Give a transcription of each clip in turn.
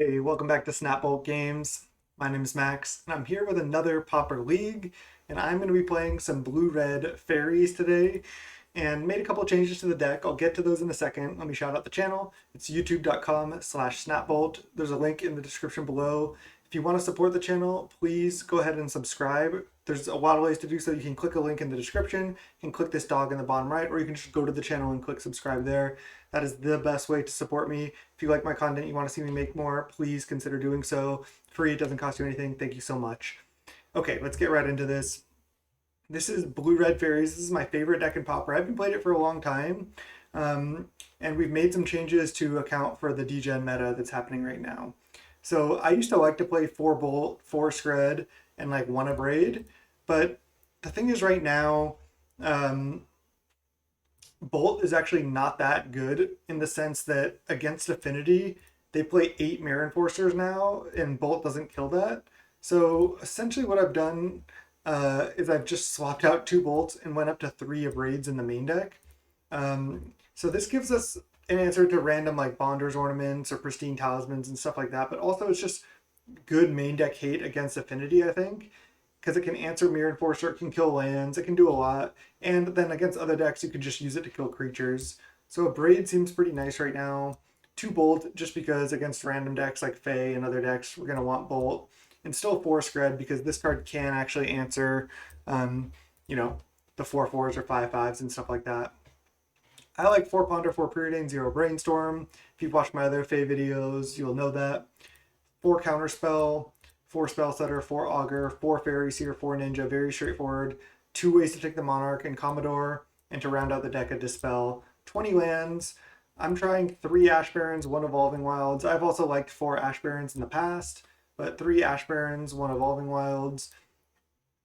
Hey, welcome back to Snapbolt Games. My name is Max, and I'm here with another Pauper League, and I'm going to be playing some blue-red Faeries today, and made a couple changes to the deck. I'll get to those in a second. Let me shout out the channel. It's youtube.com/snapbolt. There's a link in the description below. If you want to support the channel, please go ahead and subscribe. There's a lot of ways to do so. You can click a link in the description, you can click this dog in the bottom right, or you can just go to the channel and click subscribe there. That is the best way to support me. If you like my content, you want to see me make more, please consider doing so. Free, it doesn't cost you anything. Thank you so much. Okay, let's get right into this. This is Blue-Red Fairies. This is my favorite deck in Pauper. I've been playing it for a long time, and we've made some changes to account for the degen meta that's happening right now. So I used to like to play 4 Bolt, 4 Scred, and like 1 Abrade, but the thing is right now, Bolt is actually not that good in the sense that against Affinity, they play 8 Mirror Enforcers now, and Bolt doesn't kill that. So essentially what I've done is I've just swapped out 2 Bolts and went up to 3 Abrades in the main deck. So this gives us an answer to random like Bonders Ornaments or Pristine Talismans and stuff like that, but also it's just good main deck hate against Affinity, I think, because it can answer Mirror Enforcer, it can kill lands, it can do a lot, and then against other decks you can just use it to kill creatures. So a Braid seems pretty nice right now. 2 Bolt, just because against random decks like Fae and other decks, we're going to want Bolt. And still 4 Scred, because this card can actually answer, you know, the 4/4s or 5/5s and stuff like that. I like 4 Ponder, 4 Preordain, 0 Brainstorm. If you've watched my other Fae videos, you'll know that. 4 Counterspell, 4 Spellsetter, 4 Augur, 4 Fairy Seer, 4 Ninja. Very straightforward. 2 ways to take the Monarch and Commodore, and to round out the deck, a Dispel. 20 lands. I'm trying 3 Ash Barrens, 1 Evolving Wilds. I've also liked 4 Ash Barrens in the past, but 3 Ash Barrens, 1 Evolving Wilds.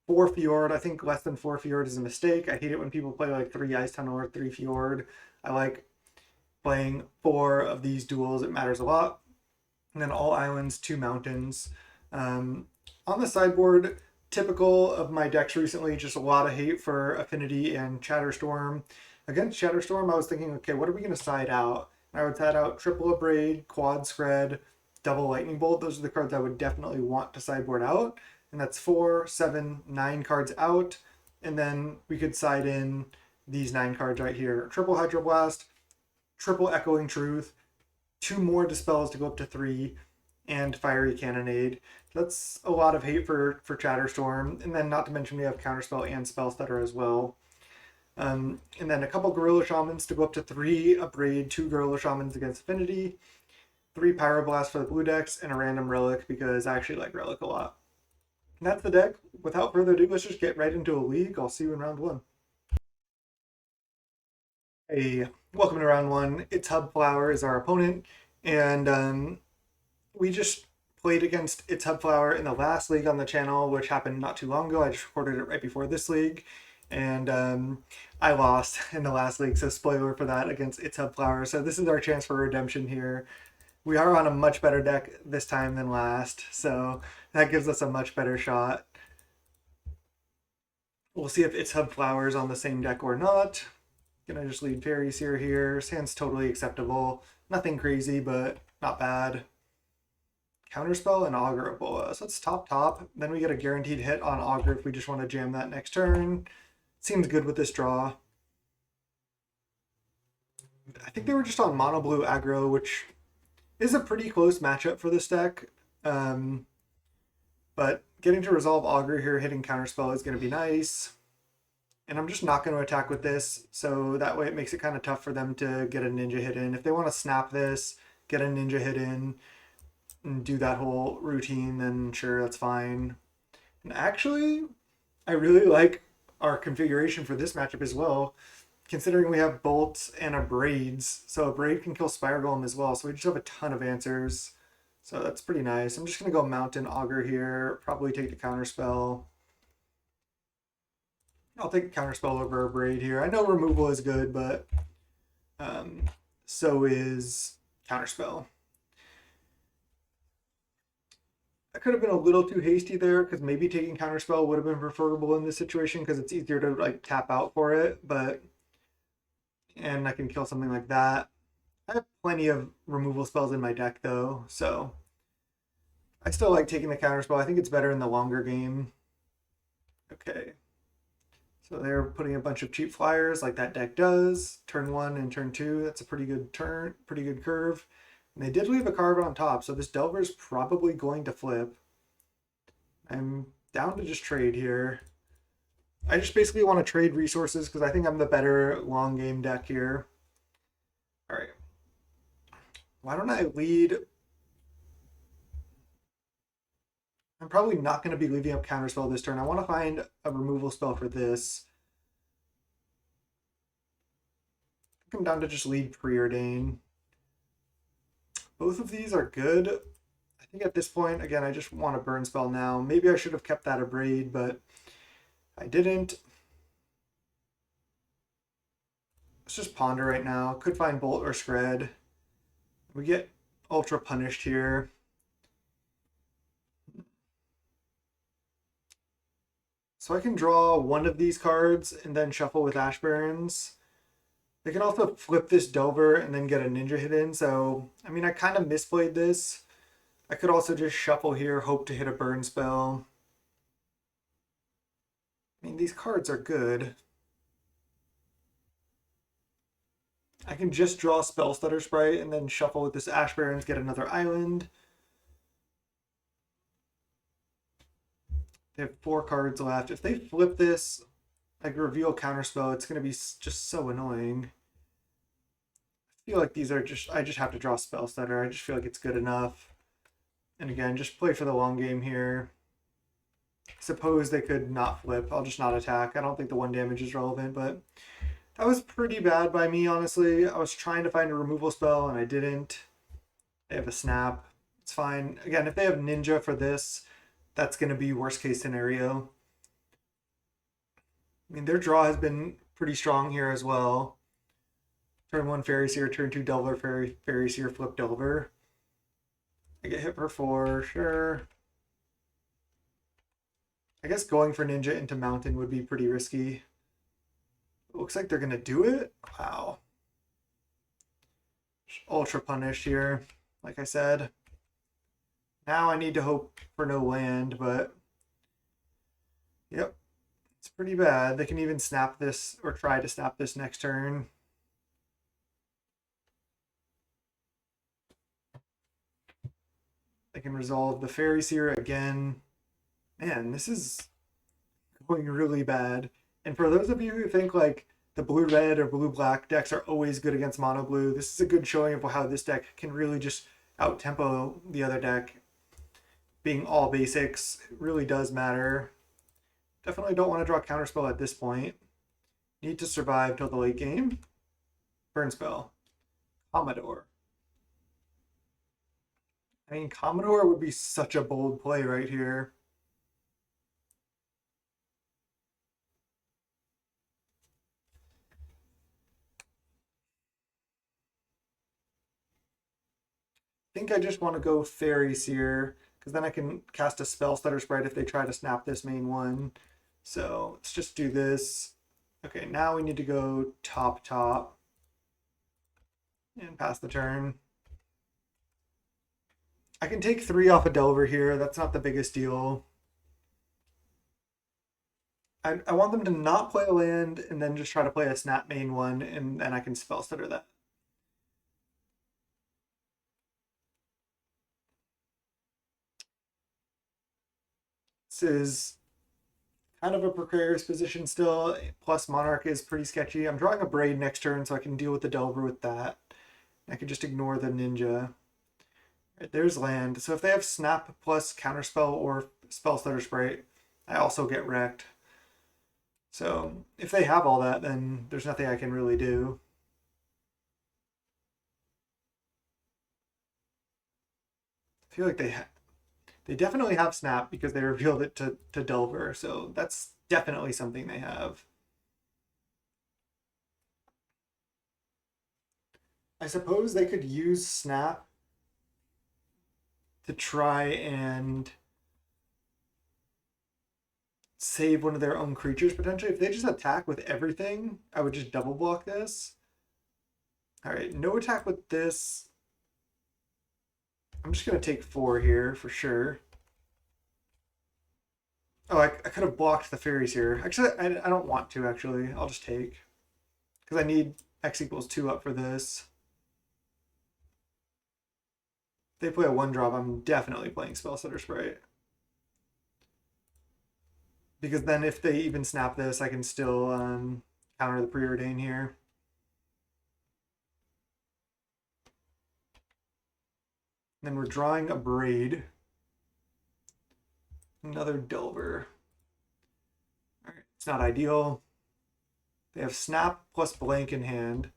4 Fjord. I think less than 4 Fjord is a mistake. I hate it when people play like 3 Ice Tunnel or 3 Fjord. I like playing 4 of these duels. It matters a lot. And then all islands, 2 mountains. On the sideboard, typical of my decks recently, just a lot of hate for Affinity and Chatterstorm. Against Chatterstorm, I was thinking, okay, what are we going to side out? And I would side out triple Abrade, quad Scred, double Lightning Bolt. Those are the cards I would definitely want to sideboard out. And that's 4, 7, 9 cards out. And then we could side in these 9 cards right here. Triple Hydroblast, triple Echoing Truth, 2 more Dispels to go up to 3, and Fiery Cannonade. That's a lot of hate for Chatterstorm. And then not to mention we have Counterspell and Spellstutter as well. And then a couple Gorilla Shamans to go up to 3 Abrade, 2 Gorilla Shamans against Affinity, 3 Pyroblast for the blue decks, and a random Relic because I actually like Relic a lot. And that's the deck. Without further ado, let's just get right into a league. I'll see you in round 1. Hey, welcome to round 1. It's Hubflower is our opponent, and we just played against It's Hubflower in the last league on the channel, which happened not too long ago. I just recorded it right before this league, and I lost in the last league, so spoiler for that against It's Hubflower. So this is our chance for redemption here. We are on a much better deck this time than last, so that gives us a much better shot. We'll see if It's Hubflower is on the same deck or not. Gonna just lead Fairy Seer here. Hand's totally acceptable. Nothing crazy, but not bad. Counterspell and Augur Boa. So it's top. Then we get a guaranteed hit on Augur if we just want to jam that next turn. Seems good with this draw. I think they were just on mono blue aggro, which is a pretty close matchup for this deck. But getting to resolve Augur here, hitting Counterspell is going to be nice. And I'm just not going to attack with this, so that way it makes it kind of tough for them to get a ninja hit in. If they want to snap this, get a ninja hit in, and do that whole routine, then sure, that's fine. And actually, I really like our configuration for this matchup as well, considering we have bolts and Abrades. So Abrade can kill Spire Golem as well, so we just have a ton of answers. So that's pretty nice. I'm just going to go Mountain Augur here, probably take the Counterspell. I'll take Counterspell over Abrade here. I know removal is good, but so is Counterspell. I could have been a little too hasty there because maybe taking Counterspell would have been preferable in this situation because it's easier to like tap out for it, and I can kill something like that. I have plenty of removal spells in my deck though, so I still like taking the counterspell. I think it's better in the longer game. Okay. So they're putting a bunch of cheap flyers like that deck does. Turn 1 and turn 2. That's a pretty good turn, pretty good curve. And they did leave a card on top, so this Delver's probably going to flip. I'm down to just trade here. I just basically want to trade resources because I think I'm the better long game deck here. All right. Why don't I lead? I'm probably not going to be leaving up counterspell this turn. I want to find a removal spell for this. I'm down to just lead Preordain. Both of these are good. I think at this point, again, I just want a burn spell now. Maybe I should have kept that Abrade, but I didn't. Let's just ponder right now. Could find Bolt or Scred. We get ultra punished here. So I can draw one of these cards and then shuffle with Ash Barrens. They can also flip this Delver and then get a Ninja hit in. So, I mean, I kind of misplayed this. I could also just shuffle here, hope to hit a burn spell. I mean, these cards are good. I can just draw Spell Stutter Sprite and then shuffle with this Ash Barrens, get another island. They have 4 cards left. If they flip this, like reveal counterspell, it's going to be just so annoying. I feel like these are just, I just have to draw Spell Stutter. I just feel like it's good enough. And again, just play for the long game here. Suppose they could not flip. I'll just not attack. I don't think the 1 damage is relevant, but that was pretty bad by me, honestly. I was trying to find a removal spell and I didn't. They have a snap. It's fine. Again, if they have Ninja for this, that's going to be worst case scenario. I mean, their draw has been pretty strong here as well. Turn 1 Faeries here, turn 2 Delver, Faeries here, flip Delver. I get hit for 4, sure. I guess going for Ninja into Mountain would be pretty risky. It looks like they're going to do it. Wow. Ultra punish here, like I said. Now I need to hope for no land, but yep, it's pretty bad. They can even snap this or try to snap this next turn. They can resolve the Faeries here again. Man, this is going really bad. And for those of you who think like the blue-red or blue-black decks are always good against mono-blue, this is a good showing of how this deck can really just out-tempo the other deck. Being all basics really does matter. Definitely don't want to draw counterspell at this point. Need to survive till the late game. Burn spell. Commodore. I mean, Commodore would be such a bold play right here. I think I just want to go Faeries here, because then I can cast a Spell Stutter Sprite if they try to snap this main one. So let's just do this. Okay, now we need to go top and pass the turn. I can take 3 off a Delver here. That's not the biggest deal. I want them to not play a land and then just try to play a snap main one, and then I can Spell Stutter that. This is kind of a precarious position still. Plus Monarch is pretty sketchy. I'm drawing a Braid next turn so I can deal with the Delver with that. I can just ignore the Ninja. Right, there's land. So if they have Snap plus Counterspell or Spell Stutter Sprite, I also get wrecked. So if they have all that, then there's nothing I can really do. I feel like they definitely have Snap because they revealed it to Delver, so that's definitely something they have. I suppose they could use Snap to try and save one of their own creatures potentially. If they just attack with everything, I would just double block this. All right, no attack with this. I'm just going to take 4 here for sure. Oh, I could have blocked the fairies here. Actually, I don't want to, actually. I'll just take. Because I need x equals 2 up for this. If they play a 1-drop, I'm definitely playing Spellstutter Sprite. Because then if they even snap this, I can still counter the Preordain here. Then we're drawing a Braid. Another Delver. All right, it's not ideal. They have Snap plus Blank in hand.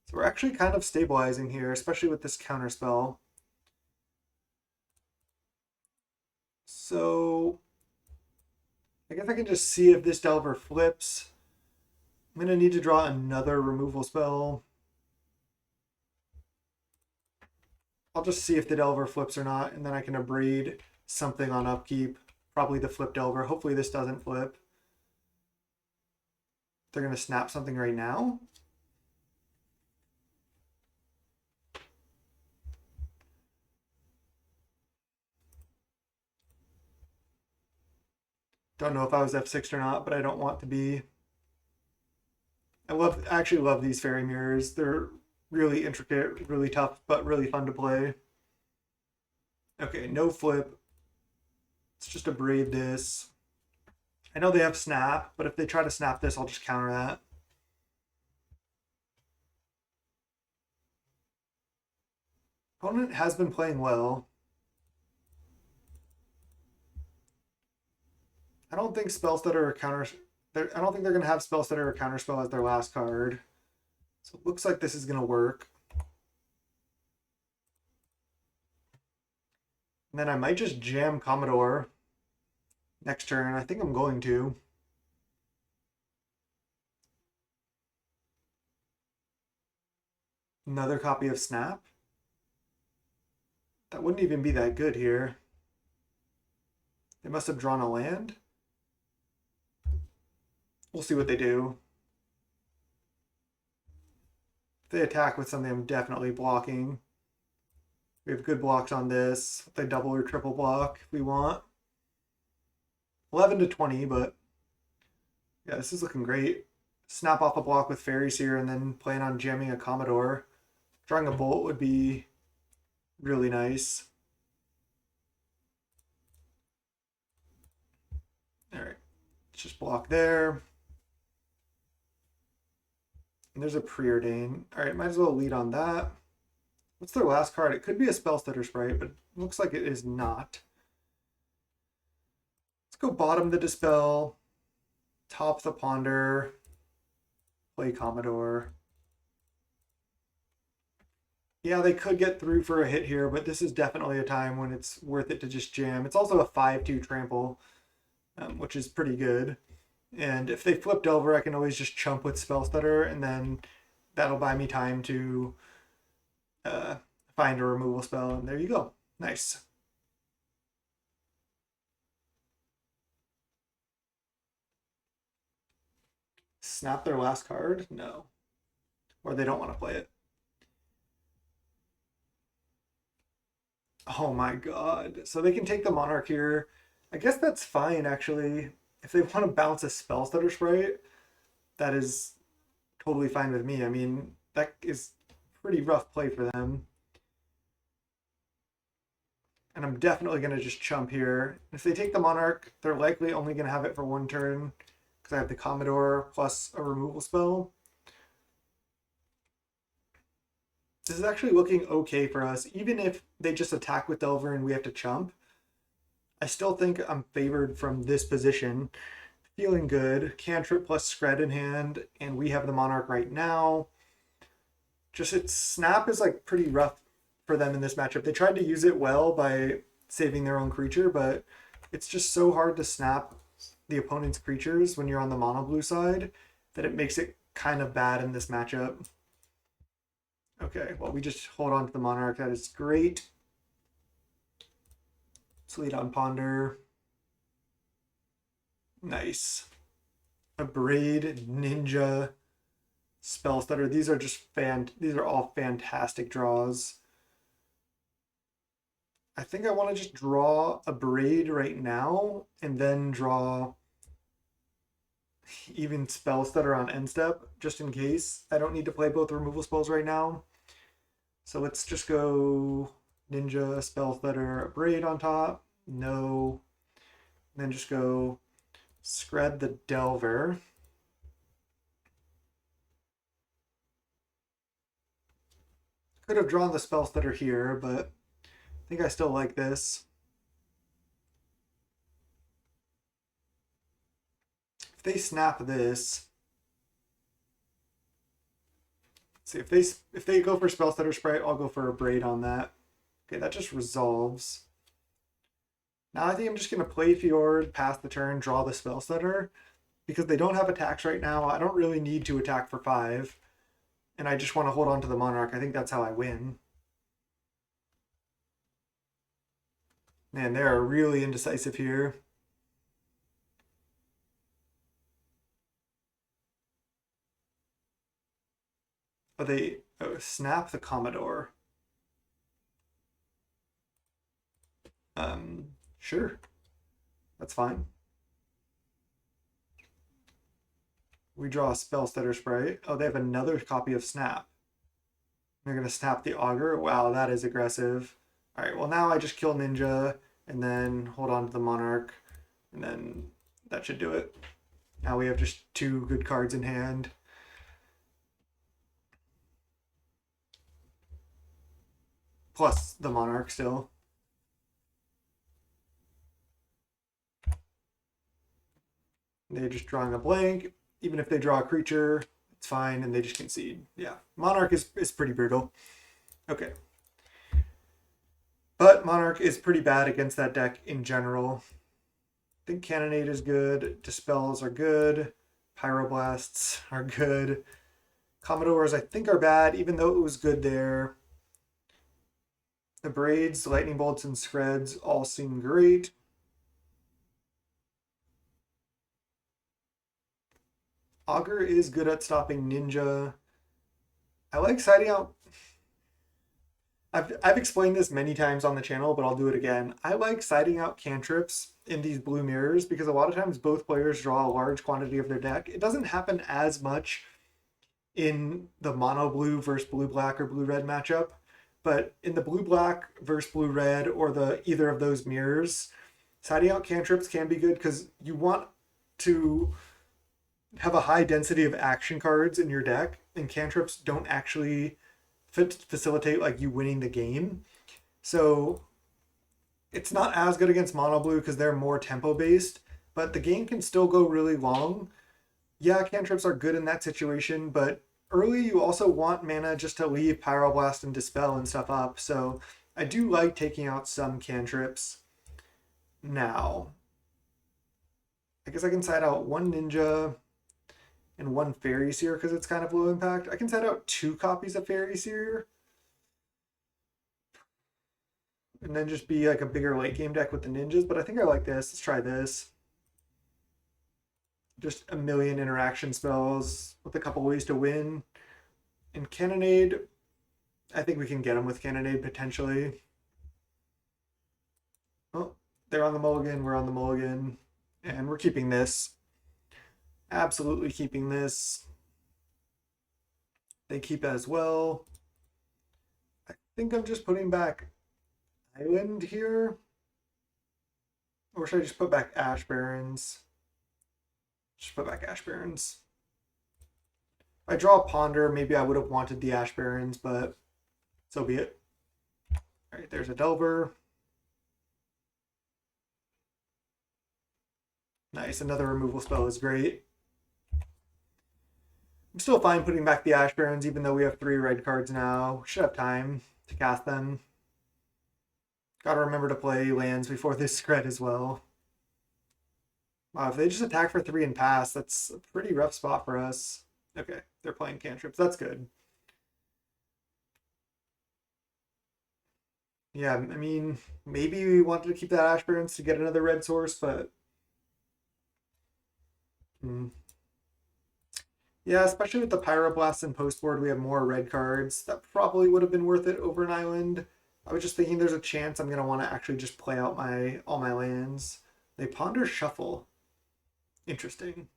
So we're actually kind of stabilizing here, especially with this counter spell. So I guess I can just see if this Delver flips. I'm going to need to draw another removal spell. I'll just see if the Delver flips or not, and then I can abrade something on upkeep. Probably the flip Delver. Hopefully this doesn't flip. They're going to snap something right now. Don't know if I was F6 or not, but I don't want to be. I actually love these fairy mirrors. They're really intricate, really tough, but really fun to play. Okay, no flip. Let's just abrade this. I know they have snap, but if they try to snap this, I'll just counter that. Opponent has been playing well. I don't think Spellstutter or counter. I don't think they're going to have Spellstutter or Counterspell as their last card. So it looks like this is going to work. And then I might just jam Commodore next turn. I think I'm going to. Another copy of Snap. That wouldn't even be that good here. They must have drawn a land. We'll see what they do. If they attack with something, I'm definitely blocking. We have good blocks on this. If they double or triple block if we want. 11 to 20, but yeah, this is looking great. Snap off a block with Faeries here and then plan on jamming a Commodore. Drawing a Bolt would be really nice. All right, let's just block there. And there's a Preordain. All right, might as well lead on that. What's their last card? It could be a Spellstutter Sprite, but it looks like it is not. Let's go bottom the Dispel, top the Ponder, play Commodore. Yeah, they could get through for a hit here, but this is definitely a time when it's worth it to just jam. It's also a 5-2 trample, which is pretty good. And if they flip Delver, I can always just chump with Spellstutter, and then that'll buy me time to find a removal spell. And there you go. Nice. Snap their last card? No. Or they don't want to play it. Oh my god. So they can take the Monarch here. I guess that's fine, actually. If they want to bounce a Spellstutter Sprite, that is totally fine with me. I mean, that is pretty rough play for them. And I'm definitely going to just chump here. If they take the Monarch, they're likely only going to have it for one turn because I have the Commodore plus a removal spell. This is actually looking okay for us. Even if they just attack with Delver and we have to chump, I still think I'm favored from this position. Feeling good. Cantrip plus Scred in hand, and we have the Monarch right now. Just its snap is like pretty rough for them in this matchup. They tried to use it well by saving their own creature, but it's just so hard to snap the opponent's creatures when you're on the mono blue side that it makes it kind of bad in this matchup. Okay, well, we just hold on to the Monarch. That is great. Let's lead on Ponder. Nice. A Braid, Ninja, Spellstutter. These are just these are all fantastic draws. I think I want to just draw a Braid right now and then draw even spells that are on end step, just in case. I don't need to play both removal spells right now. So let's just go Ninja, spells that are a Braid on top. No. And then just go Scred the Delver. Could have drawn the spells that are here, but I think I still like this. If they snap this, see if they go for spell stutter sprite, I'll go for a Braid on that. Okay, that just resolves. Now I think I'm just gonna play Fjord, pass the turn, draw the spell stutter. Because they don't have attacks right now, I don't really need to attack for 5. And I just want to hold on to the Monarch. I think that's how I win. Man, they're really indecisive here. Oh, they snap the Commodore. Sure. That's fine. We draw a spell stutter sprite. Oh, they have another copy of Snap. They're going to snap the Augur. Wow, that is aggressive. All right, well, now I just kill Ninja and then hold on to the Monarch. And then that should do it. Now we have just 2 good cards in hand. Plus the Monarch still. They're just drawing a blank. Even if they draw a creature, it's fine, and they just concede. Yeah, Monarch is pretty brutal. Okay. But Monarch is pretty bad against that deck in general. I think Cannonade is good. Dispels are good. Pyroblasts are good. Commodores I think are bad, even though it was good there. The Braids, Lightning Bolts, and Spreads all seem great. Augur is good at stopping Ninja. I like siding out. I've explained this many times on the channel, but I'll do it again. I like siding out cantrips in these blue mirrors because a lot of times both players draw a large quantity of their deck. It doesn't happen as much in the mono blue versus blue black or blue red matchup, but in the blue black versus blue red or the either of those mirrors, siding out cantrips can be good because you want to have a high density of action cards in your deck, and cantrips don't actually facilitate like you winning the game. So it's not as good against mono blue because they're more tempo based, but the game can still go really long. Yeah, cantrips are good in that situation, but early you also want mana just to leave Pyroblast and Dispel and stuff up. So I do like taking out some cantrips. Now, I guess I can side out 1 Ninja and 1 Faeries here because it's kind of low impact. I can side out 2 copies of Faeries here. And then just be like a bigger late game deck with the ninjas. But I think I like this. Let's try this. Just a million interaction spells with a couple ways to win. And Cannonade, I think we can get them with Cannonade potentially. Oh, they're on the mulligan. We're on the mulligan. And we're keeping this. Absolutely keeping this. They keep as well. I think I'm just putting back Island here. Or should I just put back Ash Barrens? Just put back Ash Barrens. If I draw a Ponder, maybe I would have wanted the Ash Barrens, but so be it. All right, there's a Delver. Nice, another removal spell is great. I'm still fine putting back the Ash Barrens, even though we have 3 red cards now. We should have time to cast them. Gotta remember to play lands before this Scred as well. Wow, if they just attack for 3 and pass, that's a pretty rough spot for us. Okay, they're playing cantrips. That's good. Yeah, I mean, maybe we wanted to keep that Ash Barrens to get another red source, but... Yeah, especially with the Pyroblast and Postboard, we have more red cards. That probably would have been worth it over an island. I was just thinking there's a chance I'm gonna want to actually just play out all my lands. They ponder shuffle. Interesting.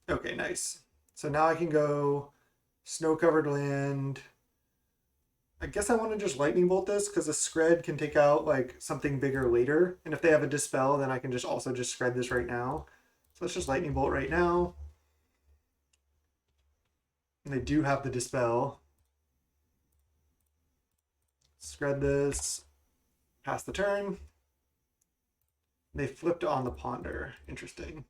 Okay, nice. So now I can go snow-covered land. I guess I want to just lightning bolt this because a scred can take out like something bigger later. And if they have a dispel, then I can just also just scred this right now. So let's just lightning bolt right now. And they do have the dispel. Scred this. Pass the turn. They flipped on the ponder. Interesting.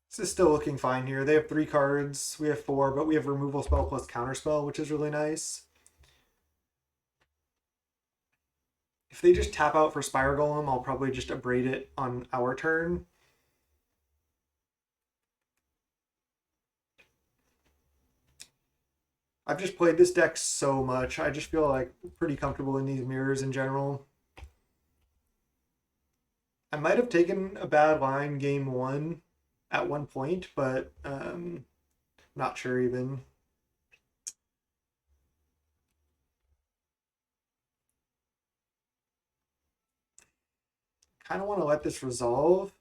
This is still looking fine here. They have 3 cards. We have 4, but we have removal spell plus counter spell, which is really nice. If they just tap out for Spire Golem, I'll probably just abrade it on our turn. I've just played this deck so much. I just feel like pretty comfortable in these mirrors in general. I might have taken a bad line game 1 at one point, but not sure even. Kind of want to let this resolve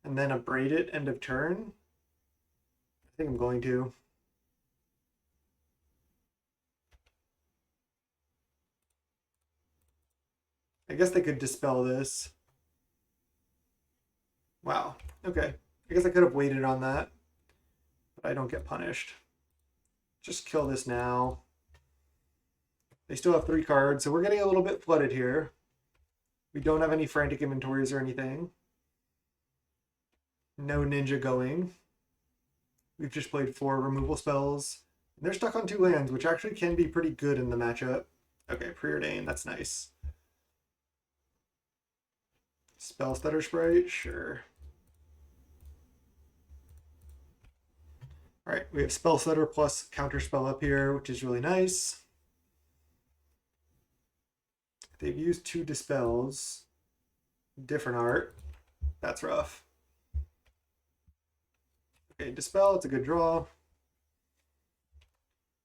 and then abrade it end of turn. I think I'm going to. I guess they could dispel this. Wow. Okay. I guess I could have waited on that, but I don't get punished. Just kill this now. They still have 3 cards, so we're getting a little bit flooded here. We don't have any frantic inventories or anything. No ninja going. We've just played 4 removal spells. And they're stuck on 2 lands, which actually can be pretty good in the matchup. Okay, preordain, that's nice. Spell stutter sprite, sure. All right, we have spell stutter plus counter spell up here, which is really nice. They've used 2 dispels. Different art. That's rough. Okay, dispel, it's a good draw.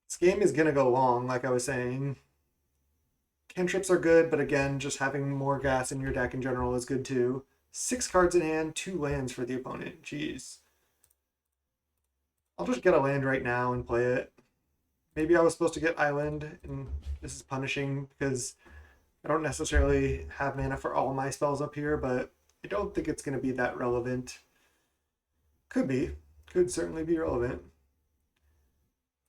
This game is gonna go long, like I was saying. Cantrips are good, but again, just having more gas in your deck in general is good too. 6 cards in hand, 2 lands for the opponent. Jeez. I'll just get a land right now and play it. Maybe I was supposed to get Island, and this is punishing because I don't necessarily have mana for all my spells up here, but I don't think it's going to be that relevant. Could be. Could certainly be relevant.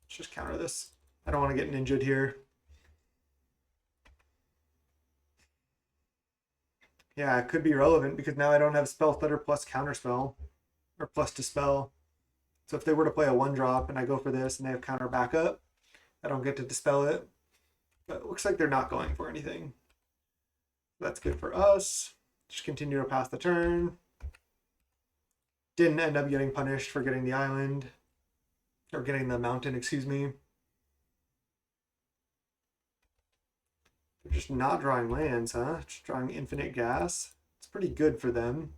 Let's just counter this. I don't want to get ninja'd here. Yeah, it could be relevant because now I don't have spell stutter plus counterspell or plus dispel. So if they were to play a 1-drop and I go for this and they have counter backup, I don't get to dispel it. But it looks like they're not going for anything. That's good for us. Just continue to pass the turn. Didn't end up getting punished for getting the island. Or getting the mountain, excuse me. They're just not drawing lands, huh? Just drawing infinite gas. It's pretty good for them.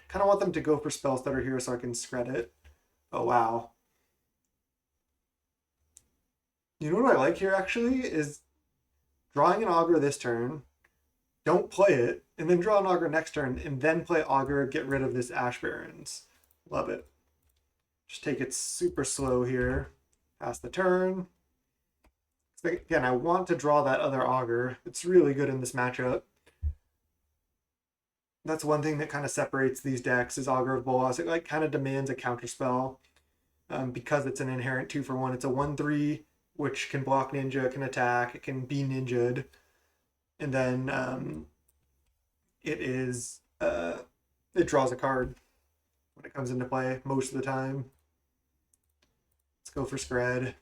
Kind of want them to go for spell stutter here so I can scred it. Oh, wow. You know what I like here, actually, is drawing an Augur this turn, don't play it, and then draw an Augur next turn, and then play Augur, get rid of this Ash Barrens. Love it. Just take it super slow here. Pass the turn. Again, I want to draw that other Augur. It's really good in this matchup. That's one thing that kind of separates these decks is Augur of Bolas. It like kind of demands a counterspell because it's an inherent 2-for-1. It's a 1/3 which can block ninja, can attack, it can be ninja'd, and then it draws a card when it comes into play most of the time. Let's go for Scred.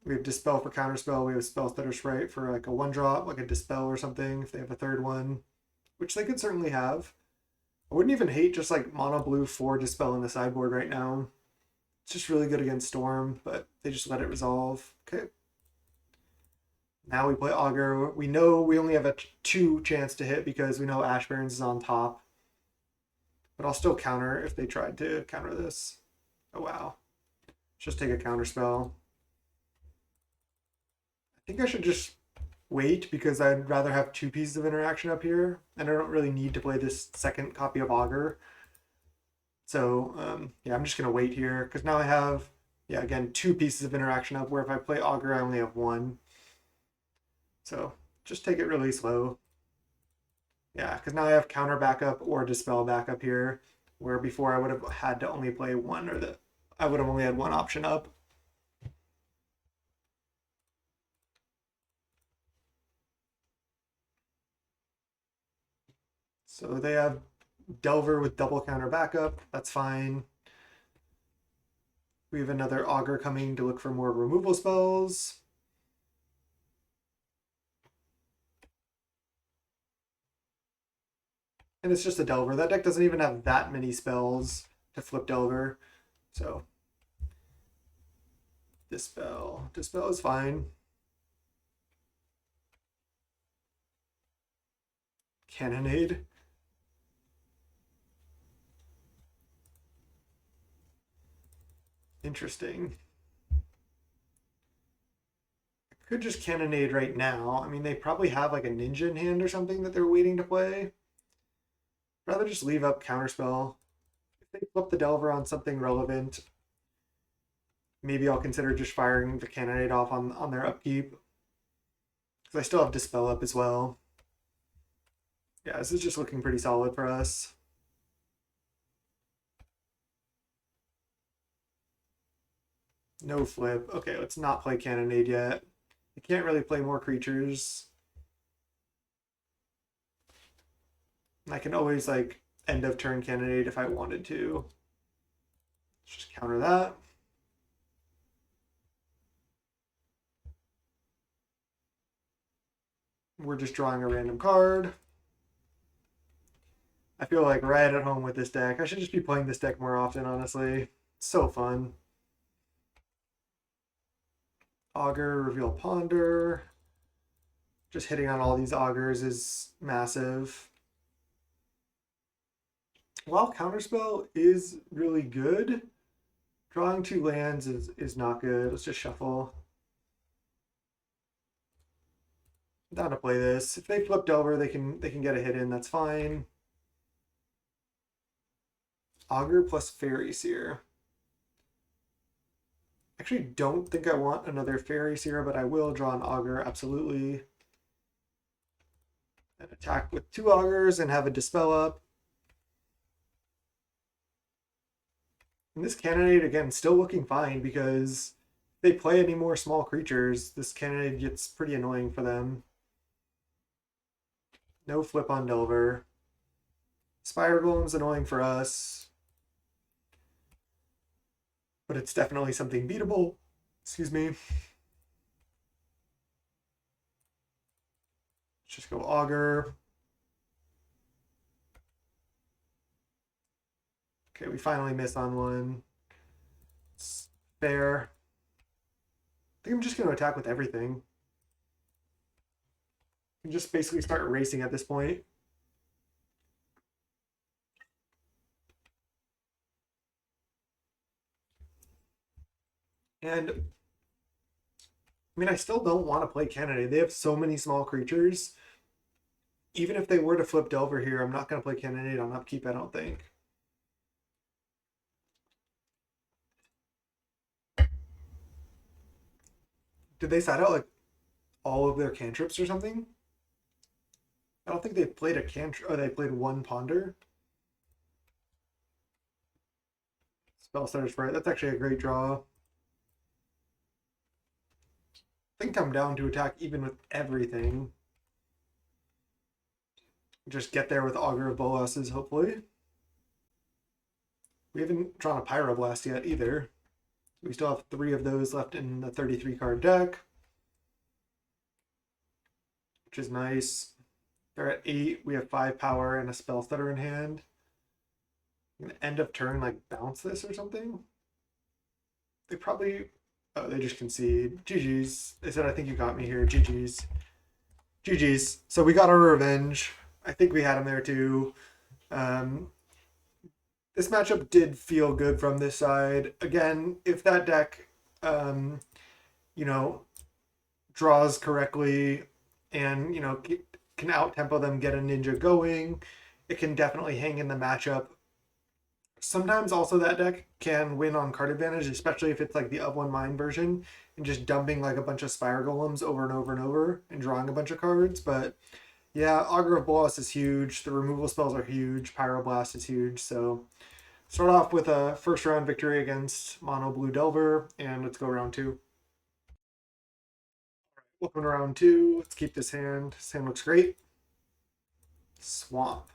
We have Dispel for Counterspell. We have Spell Stutter Sprite for like a 1-drop, like a Dispel or something, if they have a 3rd one, which they could certainly have. I wouldn't even hate just like mono blue 4 Dispel in the sideboard right now. It's just really good against Storm, but they just let it resolve. Okay. Now we play Augur. We know we only have a 2 chance to hit because we know Ash Barrens is on top. But I'll still counter if they tried to counter this. Oh, wow. Just take a counter spell. I think I should just wait because I'd rather have 2 pieces of interaction up here, and I don't really need to play this second copy of Augur. So yeah, I'm just gonna wait here because now I have, yeah, again, 2 pieces of interaction up, where if I play Augur I only have 1. So just take it really slow. Yeah, because now I have counter backup or dispel backup here, where before I would have had to only play 1, or I would have only had 1 option up. So they have Delver with double counter backup. That's fine. We have another Augur coming to look for more removal spells. And it's just a Delver. That deck doesn't even have that many spells to flip Delver. So Dispel is fine. Cannonade. Interesting. I could just Cannonade right now. I mean, they probably have like a ninja in hand or something that they're waiting to play. Rather just leave up Counterspell. If they flip the Delver on something relevant, maybe I'll consider just firing the Cannonade off on their upkeep. Because I still have Dispel up as well. Yeah, this is just looking pretty solid for us. No flip. Okay, let's not play Cannonade yet. I can't really play more creatures. I can always like end of turn Cannonade if I wanted to. Let's just counter that. We're just drawing a random card. I feel like right at home with this deck. I should just be playing this deck more often, honestly. It's so fun. Augur, Reveal Ponder. Just hitting on all these Augurs is massive. While Counterspell is really good, drawing 2 lands is not good. Let's just shuffle. Down to play this. If they flip Delver, they can get a hit in. That's fine. Augur plus Faeries here. Actually, don't think I want another Faeries here, but I will draw an Augur, absolutely. And attack with 2 Augurs and have a Dispel up. And this Cannonade, again, still looking fine because if they play any more small creatures, this Cannonade gets pretty annoying for them. No flip on Delver. Spire Golem's annoying for us, but it's definitely something beatable. Excuse me. Let's just go Augur. Okay, we finally miss on one. It's fair. I think I'm just going to attack with everything. And just basically start racing at this point. And I mean, I still don't want to play Cannonade. They have so many small creatures. Even if they were to flip Delver here, I'm not going to play Cannonade on upkeep, I don't think. Did they side out like all of their cantrips or something? I don't think they played a cantrip. Oh, they played 1 Ponder. Spellstarter's Fright. That's actually a great draw. I think I'm down to attack even with everything. Just get there with Augur of Bolas's, hopefully. We haven't drawn a Pyroblast yet either. We still have 3 of those left in the 33 card deck, which is nice. They're at 8. We have 5 power and a spell stutter in hand. I'm gonna end of turn like bounce this or something. They probably, oh, they just concede. GG's. They said, I think you got me here. GG's. GG's. So we got our revenge. I think we had him there too. This matchup did feel good from this side. Again, if that deck, um, you know, draws correctly and, can out tempo them, get a ninja going, it can definitely hang in the matchup. Sometimes also that deck can win on card advantage, especially if it's like the of one mind version and just dumping like a bunch of Spire Golems over and over and over and drawing a bunch of cards. But yeah, Augur of Bolas is huge. The removal spells are huge. Pyroblast is huge. So start off with a first round victory against Mono Blue Delver, and let's go round two. Welcome to round two. Let's keep this hand. This hand looks great. Swamp.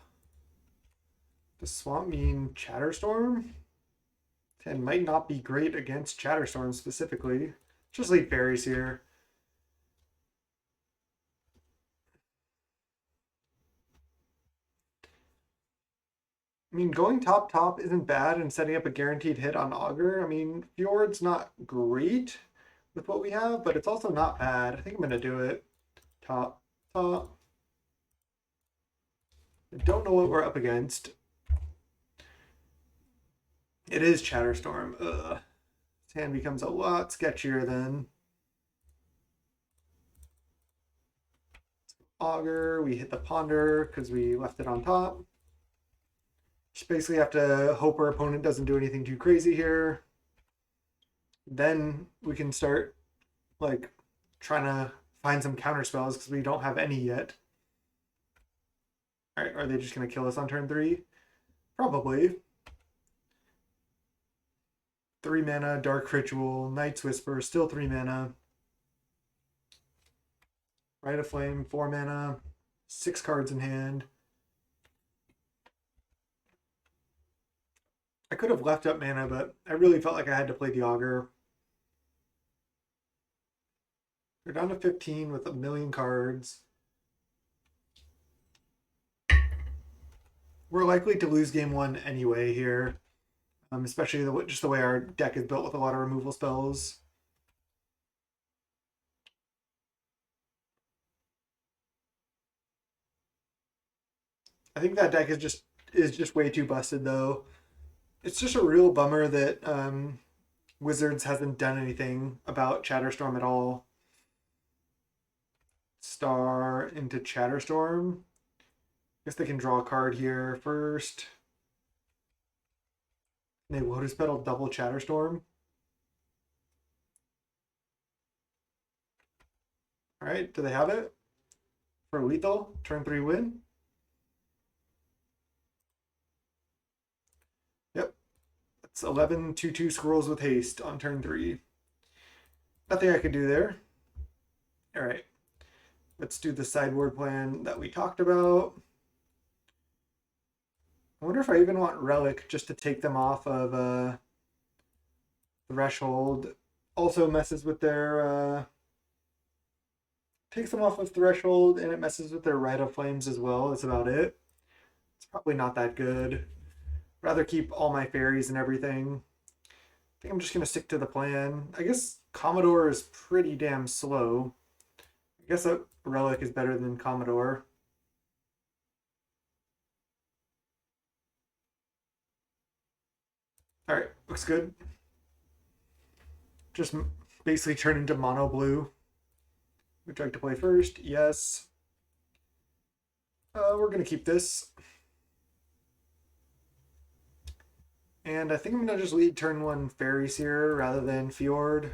Does Swamp mean Chatterstorm? And might not be great against Chatterstorm specifically. Just leave Faeries here. I mean, going top isn't bad and setting up a guaranteed hit on Augur. I mean, Fjord's not great with what we have, but it's also not bad. I think I'm going to do it. Top. I don't know what we're up against. It is Chatterstorm. Ugh. This hand becomes a lot sketchier then. Augur, we hit the Ponder because we left it on top. Just basically have to hope our opponent doesn't do anything too crazy here. Then we can start like trying to find some counter spells because we don't have any yet. All right, are they just going to kill us on turn 3? Probably. 3 mana, Dark Ritual, Night's Whisper, still 3 mana. Rite of Flame, 4 mana, 6 cards in hand. I could have left up mana, but I really felt like I had to play the Augur. We're down to 15 with a million cards. We're likely to lose game 1 anyway here, especially just the way our deck is built with a lot of removal spells. I think that deck is just way too busted though. It's just a real bummer that Wizards hasn't done anything about Chatterstorm at all. Star into Chatterstorm. Guess they can draw a card here first. And they Lotus Petal double Chatterstorm. All right, do they have it? For lethal, turn 3 win. Yep. That's 11 2/2 Squirrels with haste on turn 3. Nothing I could do there. All right. Let's do the sideboard plan that we talked about. I wonder if I even want Relic just to take them off of Threshold. Also messes with their takes them off of Threshold, and it messes with their Rite of Flames as well. That's about it. It's probably not that good. Rather keep all my fairies and everything. I think I'm just gonna stick to the plan. I guess Commodore is pretty damn slow. I guess a Relic is better than Commodore. All right, looks good. Just basically turn into mono blue. Would you like to play first? Yes. We're gonna keep this. And I think I'm gonna just lead turn 1 Faeries here rather than Fjord.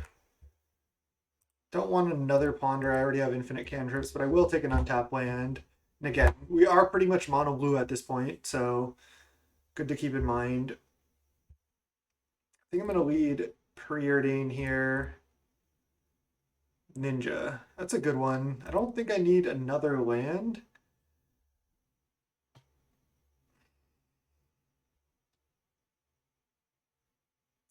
Don't want another Ponder. I already have infinite cantrips, but I will take an untapped land. And again, we are pretty much mono blue at this point, so good to keep in mind. I think I'm gonna lead Preordain here. Ninja. That's a good one. I don't think I need another land.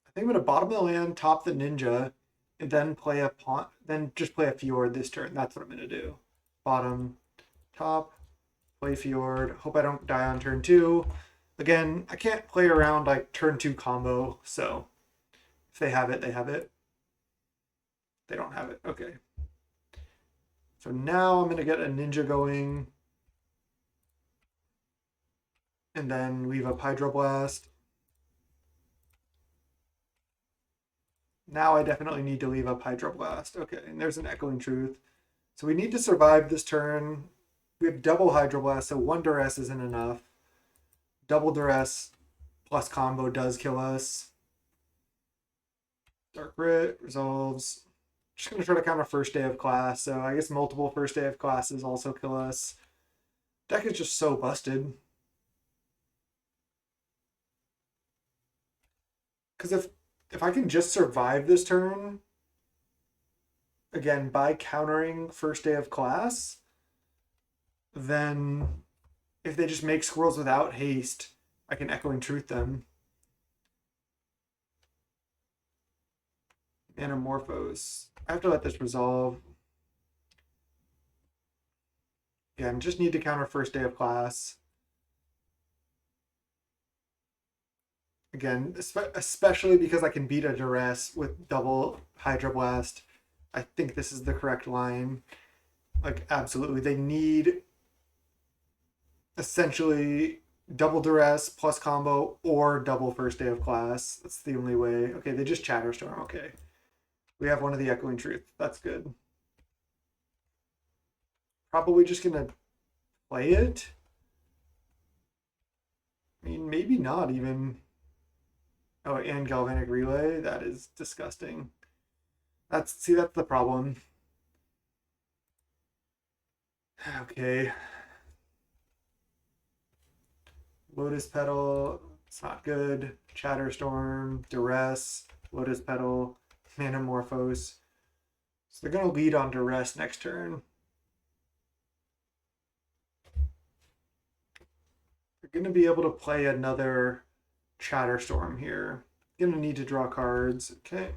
I think I'm gonna bottom the land, top the ninja, and then play a pawn. Then just play a fjord this turn. That's what I'm gonna do. Bottom, top, play fjord. Hope I don't die on turn 2. Again, I can't play around like turn 2 combo. So if they have it, they have it. They don't have it. Okay. So now I'm gonna get a ninja going, and then leave up Hydroblast. Now I definitely need to leave up Hydroblast. Okay, and there's an Echoing Truth. So we need to survive this turn. We have double Hydroblast, so one Duress isn't enough. Double Duress plus combo does kill us. Dark Grit resolves. Just going to try to counter first day of class, so I guess multiple first day of classes also kill us. Deck is just so busted. Because if I can just survive this turn, again, by countering first day of class, then if they just make squirrels without haste, I can Echoing Truth them. Anamorphose. I have to let this resolve. Yeah, I just need to counter first day of class. Again, especially because I can beat a Duress with double Hydroblast. I think this is the correct line. Like, absolutely. They need essentially double Duress plus combo or double first day of class. That's the only way. Okay, they just Chatterstorm. Okay. We have one of the Echoing Truth. That's good. Probably just going to play it. I mean, maybe not even. Oh, and Galvanic Relay. That is disgusting. That's the problem. Okay. Lotus Petal, it's not good. Chatterstorm, Duress, Lotus Petal, Manamorphose. So they're going to lead on Duress next turn. They're going to be able to play another Chatterstorm here. Going to need to draw cards. Okay.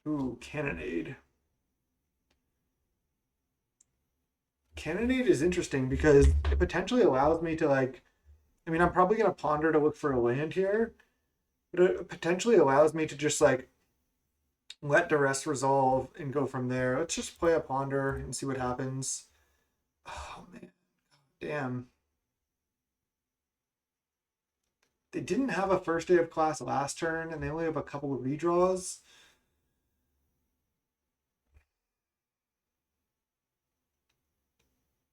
Ooh, Cannonade. Cannonade is interesting because it potentially allows me to, like, I mean, I'm probably going to ponder to look for a land here, but it potentially allows me to just, like, let Duress resolve and go from there. Let's just play a ponder and see what happens. Oh, man. Damn. They didn't have a first day of class last turn, and they only have a couple of redraws.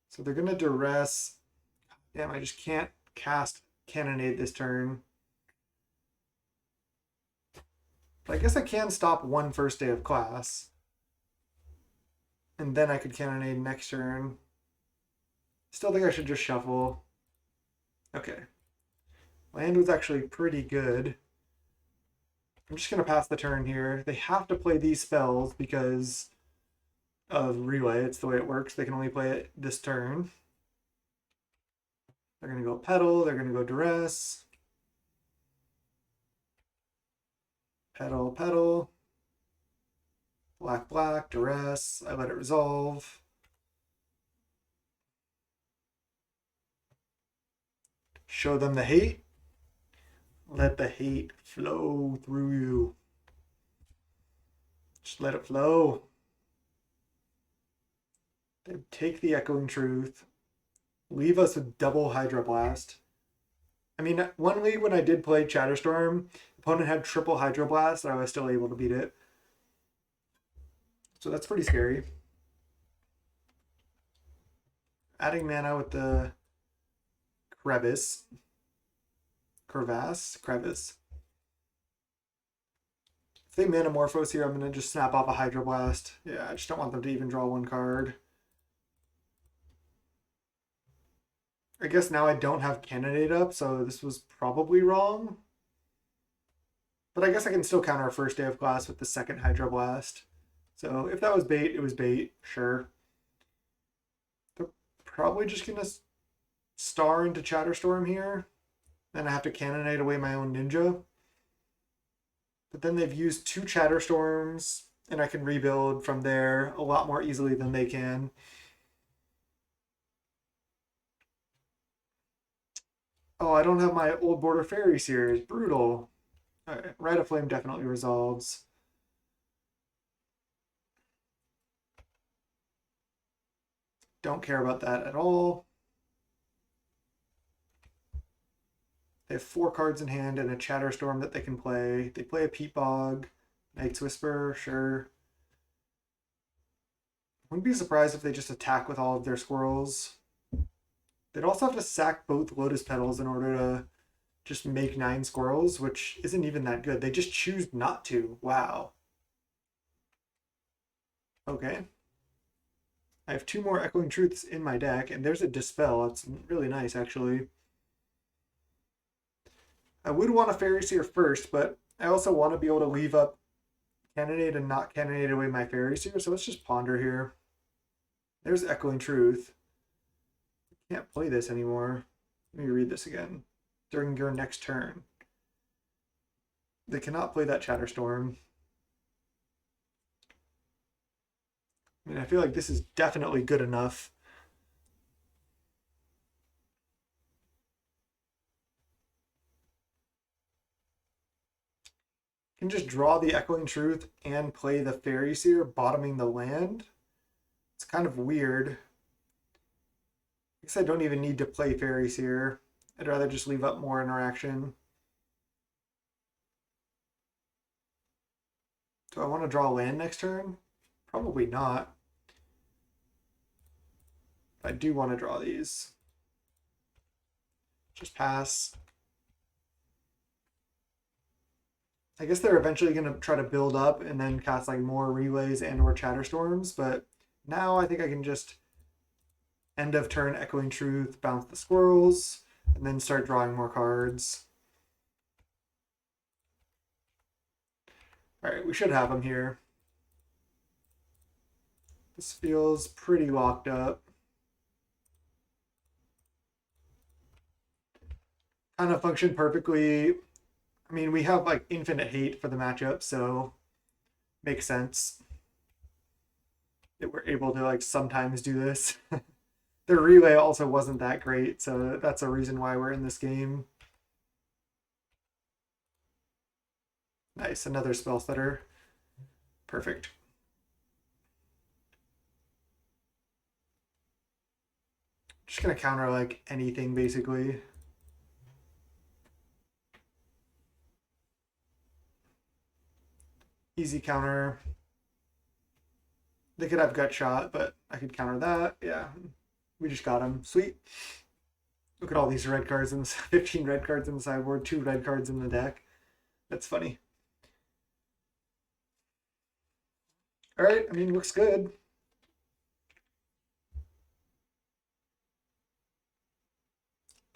So they're going to Duress. Damn, I just can't cast Cannonade this turn. But I guess I can stop one first day of class. And then I could Cannonade next turn. Still think I should just shuffle. Okay. Land was actually pretty good. I'm just going to pass the turn here. They have to play these spells because of Relay. It's the way it works. They can only play it this turn. They're going to go Petal. They're going to go Duress. Petal, Petal. Black, Black, Duress. I let it resolve. Show them the hate. Let the hate flow through you. Just let it flow. They take the Echoing Truth. Leave us with double Hydroblast. I mean, one league when I did play Chatterstorm, opponent had triple Hydroblast, and I was still able to beat it. So that's pretty scary. Adding mana with the Crevice. If they Manamorphose here, I'm going to just snap off a Hydroblast. Yeah, I just don't want them to even draw one card. I guess now I don't have Cannonade up, so this was probably wrong. But I guess I can still counter a first day of class with the second Hydroblast. So if that was bait, it was bait, sure. They're probably just going to star into Chatterstorm here. Then I have to Cannonade away my own Ninja. But then they've used two Chatterstorms, and I can rebuild from there a lot more easily than they can. Oh, I don't have my Old Border Faeries here. It's brutal. Alright, Rite of Flame definitely resolves. Don't care about that at all. They have 4 cards in hand and a Chatterstorm that they can play. They play a Peat Bog, Night's Whisper, sure. Wouldn't be surprised if they just attack with all of their squirrels. They'd also have to sack both Lotus Petals in order to just make 9 squirrels, which isn't even that good. They just choose not to. Wow. Okay. I have 2 more Echoing Truths in my deck, and there's a Dispel. That's really nice, actually. I would want a Fairy Seer first, but I also want to be able to leave up Cannonade and not Cannonade away my Fairy Seer, so let's just ponder here. There's Echoing Truth. Can't play this anymore. Let me read this again. During your next turn. They cannot play that Chatterstorm. I mean, I feel like this is definitely good enough. Can just draw the Echoing Truth and play the Fairy Seer, bottoming the land. It's kind of weird. I guess I don't even need to play Fairy Seer. I'd rather just leave up more interaction. Do I want to draw land next turn? Probably not. I do want to draw these. Just pass. I guess they're eventually going to try to build up and then cast like more relays and or Chatterstorms, but now I think I can just end of turn Echoing Truth, bounce the squirrels, and then start drawing more cards. All right, we should have them here. This feels pretty locked up. Kind of functioned perfectly. I mean, we have like infinite hate for the matchup, so makes sense that we're able to like sometimes do this. Their relay also wasn't that great, so that's a reason why we're in this game. Nice, another spell stutter. Perfect. Just gonna counter like anything basically. Easy counter. They could have gut shot, but I could counter that. Yeah, we just got him. Sweet. Look at all these red cards in this 15 red cards in the sideboard, 2 red cards in the deck. That's funny. All right, I mean, looks good.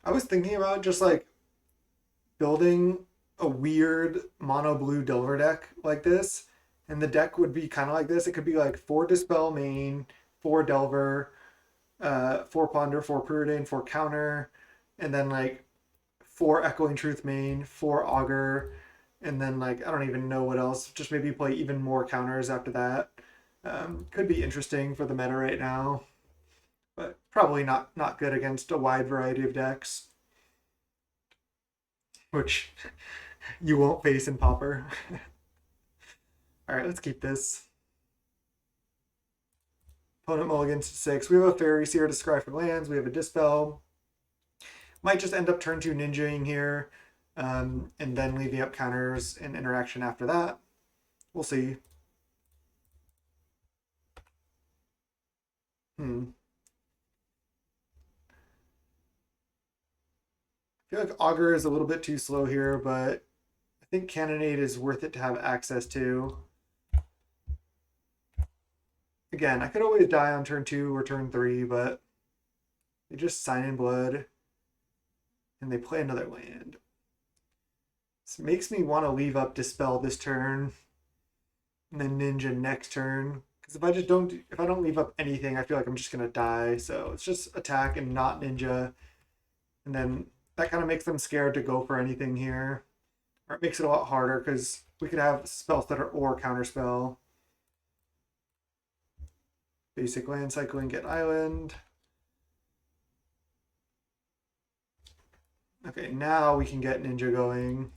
I was thinking about just like building a weird mono blue Delver deck like this, and the deck would be kind of like this. It could be like 4 Dispel main, 4 Delver, 4 Ponder, 4 Preordain, 4 Counter, and then like 4 Echoing Truth main, 4 Augur, and then like I don't even know what else. Just maybe play even more counters after that. Could be interesting for the meta right now, but probably not good against a wide variety of decks, which you won't face in Pauper. All right, let's keep this. Opponent mulligans to 6. We have a Faeries here to scry for lands. We have a Dispel. Might just end up turn 2 ninjaing here, and then leaving up counters and interaction after that. We'll see. I feel like Augur is a little bit too slow here, but I think Cannonade is worth it to have access to. Again, I could always die on turn 2 or turn 3, but they just sign in blood and they play another land. This makes me want to leave up Dispel this turn and then Ninja next turn. Because if I don't leave up anything, I feel like I'm just gonna die. So it's just attack and not Ninja. And then that kind of makes them scared to go for anything here. Or it makes it a lot harder because we could have spell stutter or counterspell. Basic land cycling, get island. Okay, now we can get Ninja going.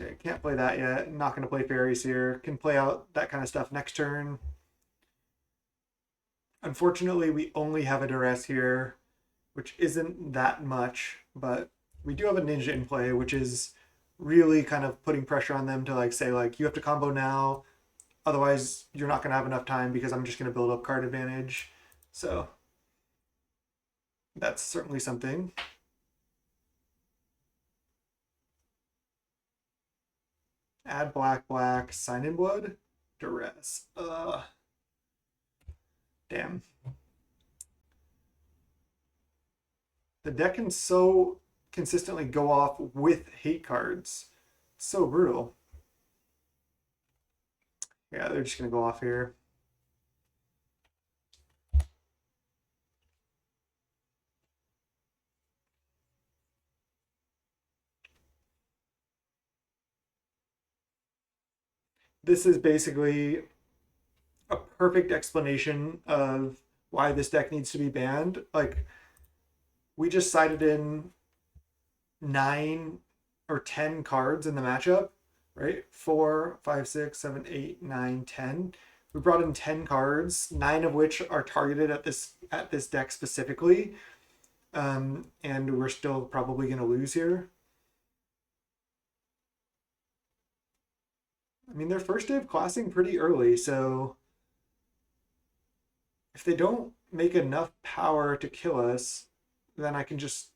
Okay, can't play that yet. I'm not going to play Fairies here. Can play out that kind of stuff next turn. Unfortunately, we only have a duress here, which isn't that much, but we do have a ninja in play, which is really kind of putting pressure on them to like say like you have to combo now, otherwise you're not going to have enough time because I'm just going to build up card advantage. So that's certainly something. Add black, black, sign in blood, duress. Damn. The deck can so consistently go off with hate cards. It's so brutal. Yeah, they're just gonna go off here. This is basically a perfect explanation of why this deck needs to be banned. Like, we just sided in 9 or 10 cards in the matchup, right? 4, 5, 6, 7, 8, 9, 10. We brought in 10 cards, 9 of which are targeted at this deck specifically. And we're still probably going to lose here. I mean, their first day of classing pretty early, so if they don't make enough power to kill us, then I can just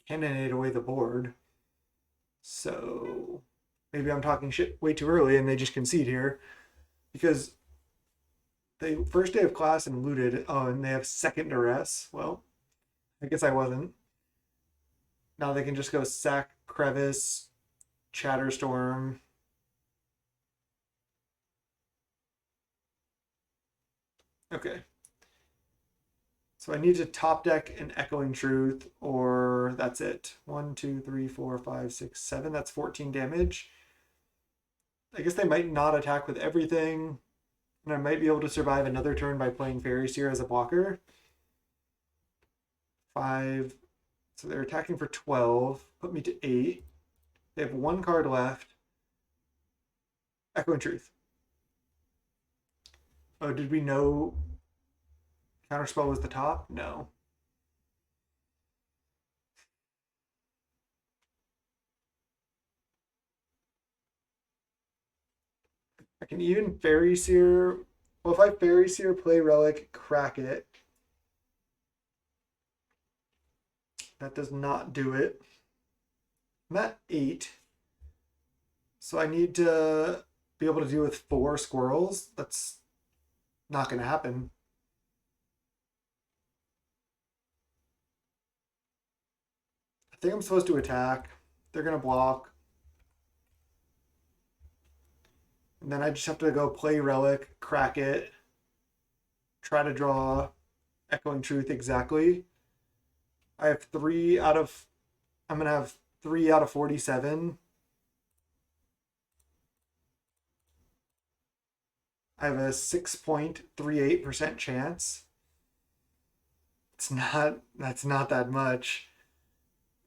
cannonade away the board. So maybe I'm talking shit way too early and they just concede here because they first day of class and looted. Oh, and they have second duress. Well, I guess I wasn't. Now they can just go sack crevice, Chatterstorm. Okay. So I need to top deck an Echoing Truth, or that's it. 1, 2, 3, 4, 5, 6, 7. That's 14 damage. I guess they might not attack with everything, and I might be able to survive another turn by playing Faeries here as a blocker. 5. So they're attacking for 12. Put me to 8. They have 1 card left. Echoing Truth. Oh, did we know Counterspell was the top? No. I can even Fairy Seer. Well, if I Fairy Seer, play Relic, crack it. That does not do it. I'm at 8. So I need to be able to deal with 4 squirrels. That's not going to happen. I think I'm supposed to attack. They're going to block. And then I just have to go play Relic, crack it, try to draw Echoing Truth exactly. I have 3 out of, I'm going to have 3 out of 47. I have a 6.38% chance. That's not that much.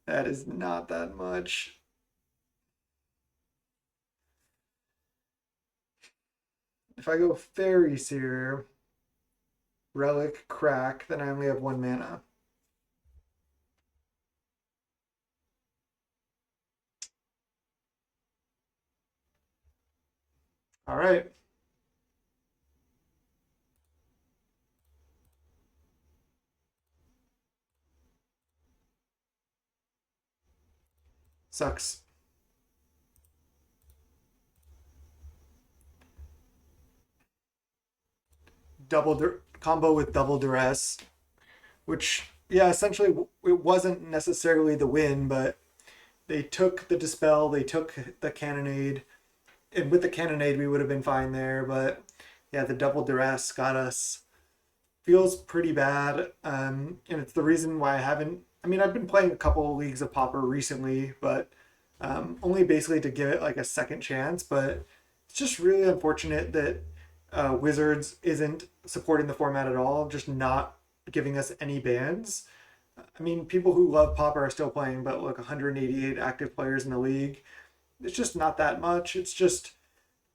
That is not that much. If I go Fairy Seer, Relic, crack, then I only have 1 mana. All right. Sucks. Combo with double duress, which yeah, essentially it wasn't necessarily the win, but they took the dispel, they took the cannonade, and with the cannonade we would have been fine there, but yeah, the double duress got us. Feels pretty bad, and it's the reason why I haven't. I mean, I've been playing a couple of leagues of Pauper recently, but only basically to give it like a second chance. But it's just really unfortunate that Wizards isn't supporting the format at all, just not giving us any bans. I mean, people who love Pauper are still playing, but look, 188 active players in the league. It's just not that much. It's just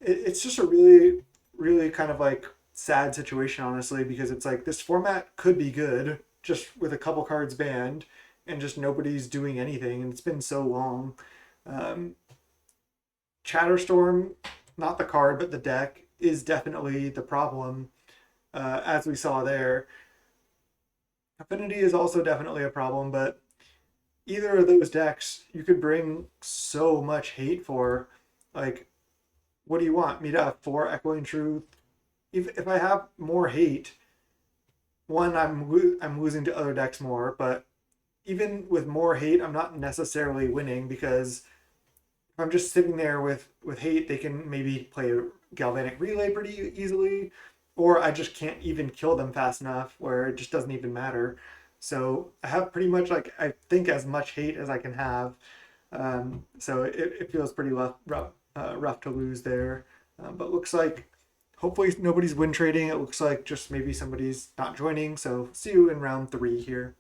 a really, really kind of like sad situation, honestly, because it's like this format could be good just with a couple cards banned and just nobody's doing anything, and it's been so long. Um, Chatterstorm, not the card, but the deck is definitely the problem, as we saw there. Affinity is also definitely a problem, but either of those decks you could bring so much hate for. Like, what do you want me to have 4 Echoing Truth? If I have more hate, one, I'm losing to other decks more, but even with more hate, I'm not necessarily winning, because if I'm just sitting there with hate, they can maybe play a Galvanic Relay pretty easily, or I just can't even kill them fast enough where it just doesn't even matter. So I have pretty much, like, I think, as much hate as I can have. So it feels pretty rough to lose there. But looks like hopefully nobody's win trading. It looks like just maybe somebody's not joining. So see you in round 3 here.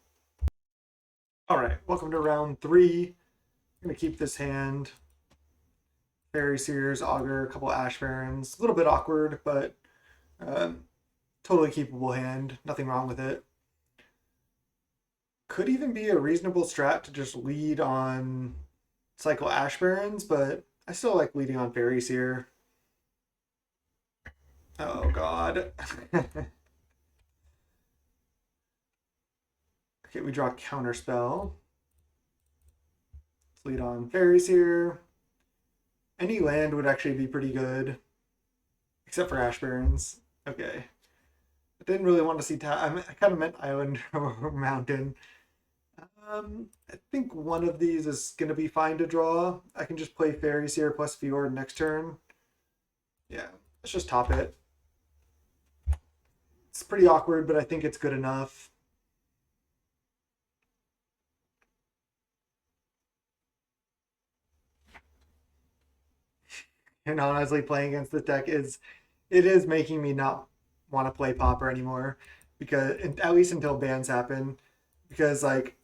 All right, welcome to round 3. I'm gonna keep this hand. Fairy Seers, Augur, a couple Ash Barons. A little bit awkward, but totally keepable hand. Nothing wrong with it. Could even be a reasonable strat to just lead on cycle Ash Barons, but I still like leading on Fairies here. Oh god. Okay, we draw Counterspell. Let's lead on Fairies here. Any land would actually be pretty good, except for Ash Barons. Okay. I didn't really want to see I kind of meant Island or Mountain. I think one of these is going to be fine to draw. I can just play Fairies here plus Fjord next turn. Yeah, let's just top it. It's pretty awkward, but I think it's good enough. And honestly, playing against this deck is making me not want to play Pauper anymore, because at least until bans happen, because like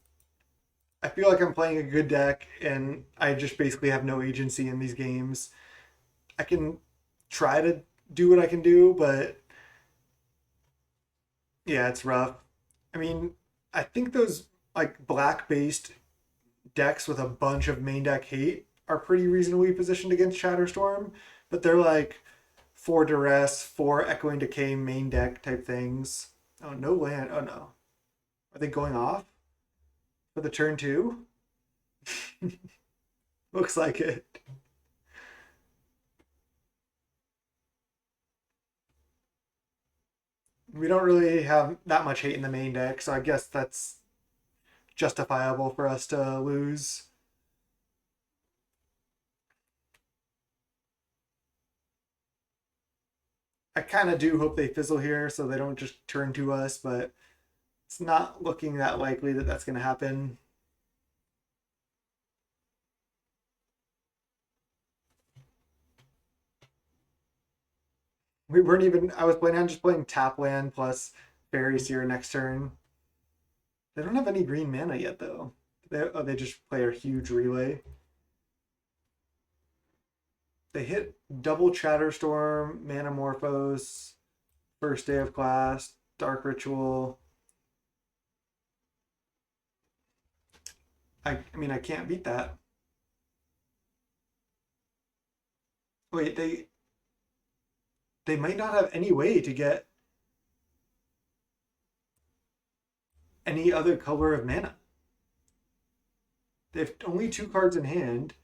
I feel like I'm playing a good deck and I just basically have no agency in these games. I can try to do what I can do, but yeah, it's rough. I mean, I think those like black based decks with a bunch of main deck hate are pretty reasonably positioned against Chatterstorm, but they're like 4 Duress, 4 Echoing Decay main deck type things. Oh, no land. Oh no. Are they going off for the turn 2? Looks like it. We don't really have that much hate in the main deck, so I guess that's justifiable for us to lose. I kind of do hope they fizzle here so they don't just turn to us, but it's not looking that likely that that's going to happen. We weren't even, I was planning on just playing tap land plus Fairies here next turn. They don't have any green mana yet, though. They just play a huge relay. They hit double Chatterstorm, Manamorphose, First Day of Class, Dark Ritual. I mean, I can't beat that. Wait, they might not have any way to get any other color of mana. They have only 2 cards in hand,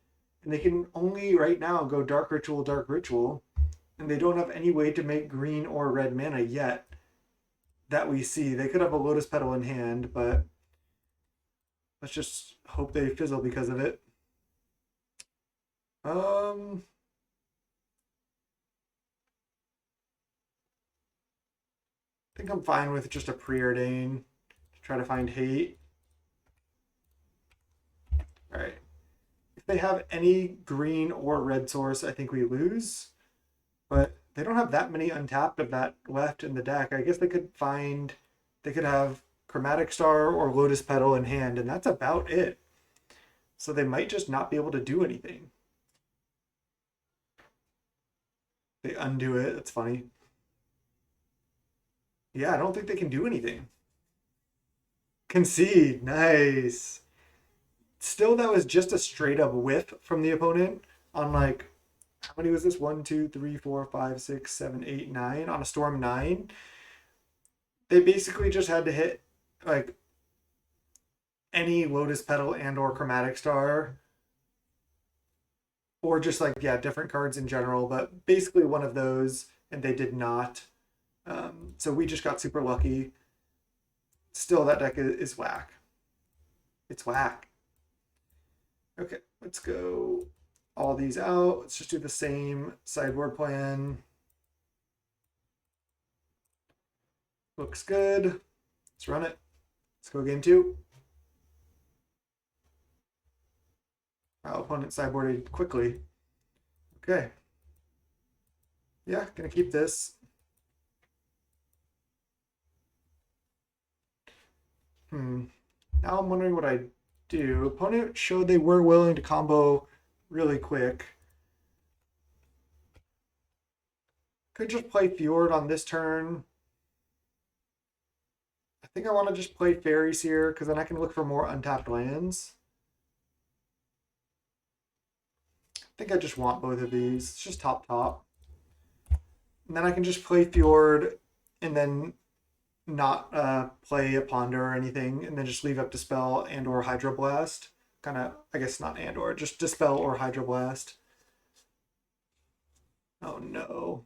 and they can only right now go Dark Ritual, and they don't have any way to make green or red mana yet that we see. They could have a Lotus Petal in hand, but let's just hope they fizzle because of it. I think I'm fine with just a Preordain to try to find hate. All right. If they have any green or red source, I think we lose. But they don't have that many untapped of that left in the deck. I guess they could have Chromatic Star or Lotus Petal in hand, and that's about it. So they might just not be able to do anything. They undo it. That's funny. Yeah, I don't think they can do anything. Concede. Nice. Still, that was just a straight up whiff from the opponent on like, how many was this? One, two, three, four, five, six, seven, eight, nine. On a storm nine. They basically just had to hit like any Lotus Petal and or Chromatic Star, or just like, yeah, different cards in general, but basically one of those, and they did not. So we just got super lucky. Still, that deck is whack. It's whack. Okay, let's go all these out. Let's just do the same sideboard plan. Looks good. Let's run it. Let's go game two. Our opponent sideboarded quickly. Okay. Yeah, gonna keep this. Now I'm wondering what I do. Opponent showed they were willing to combo really quick. Could just play Fjord on this turn. I think I want to just play Faeries here because then I can look for more untapped lands. I think I just want both of these. It's just top. And then I can just play Fjord and then not play a Ponder or anything, and then just leave up Dispel and or Hydroblast. Kind of, I guess not and or, just Dispel or Hydroblast. Oh no.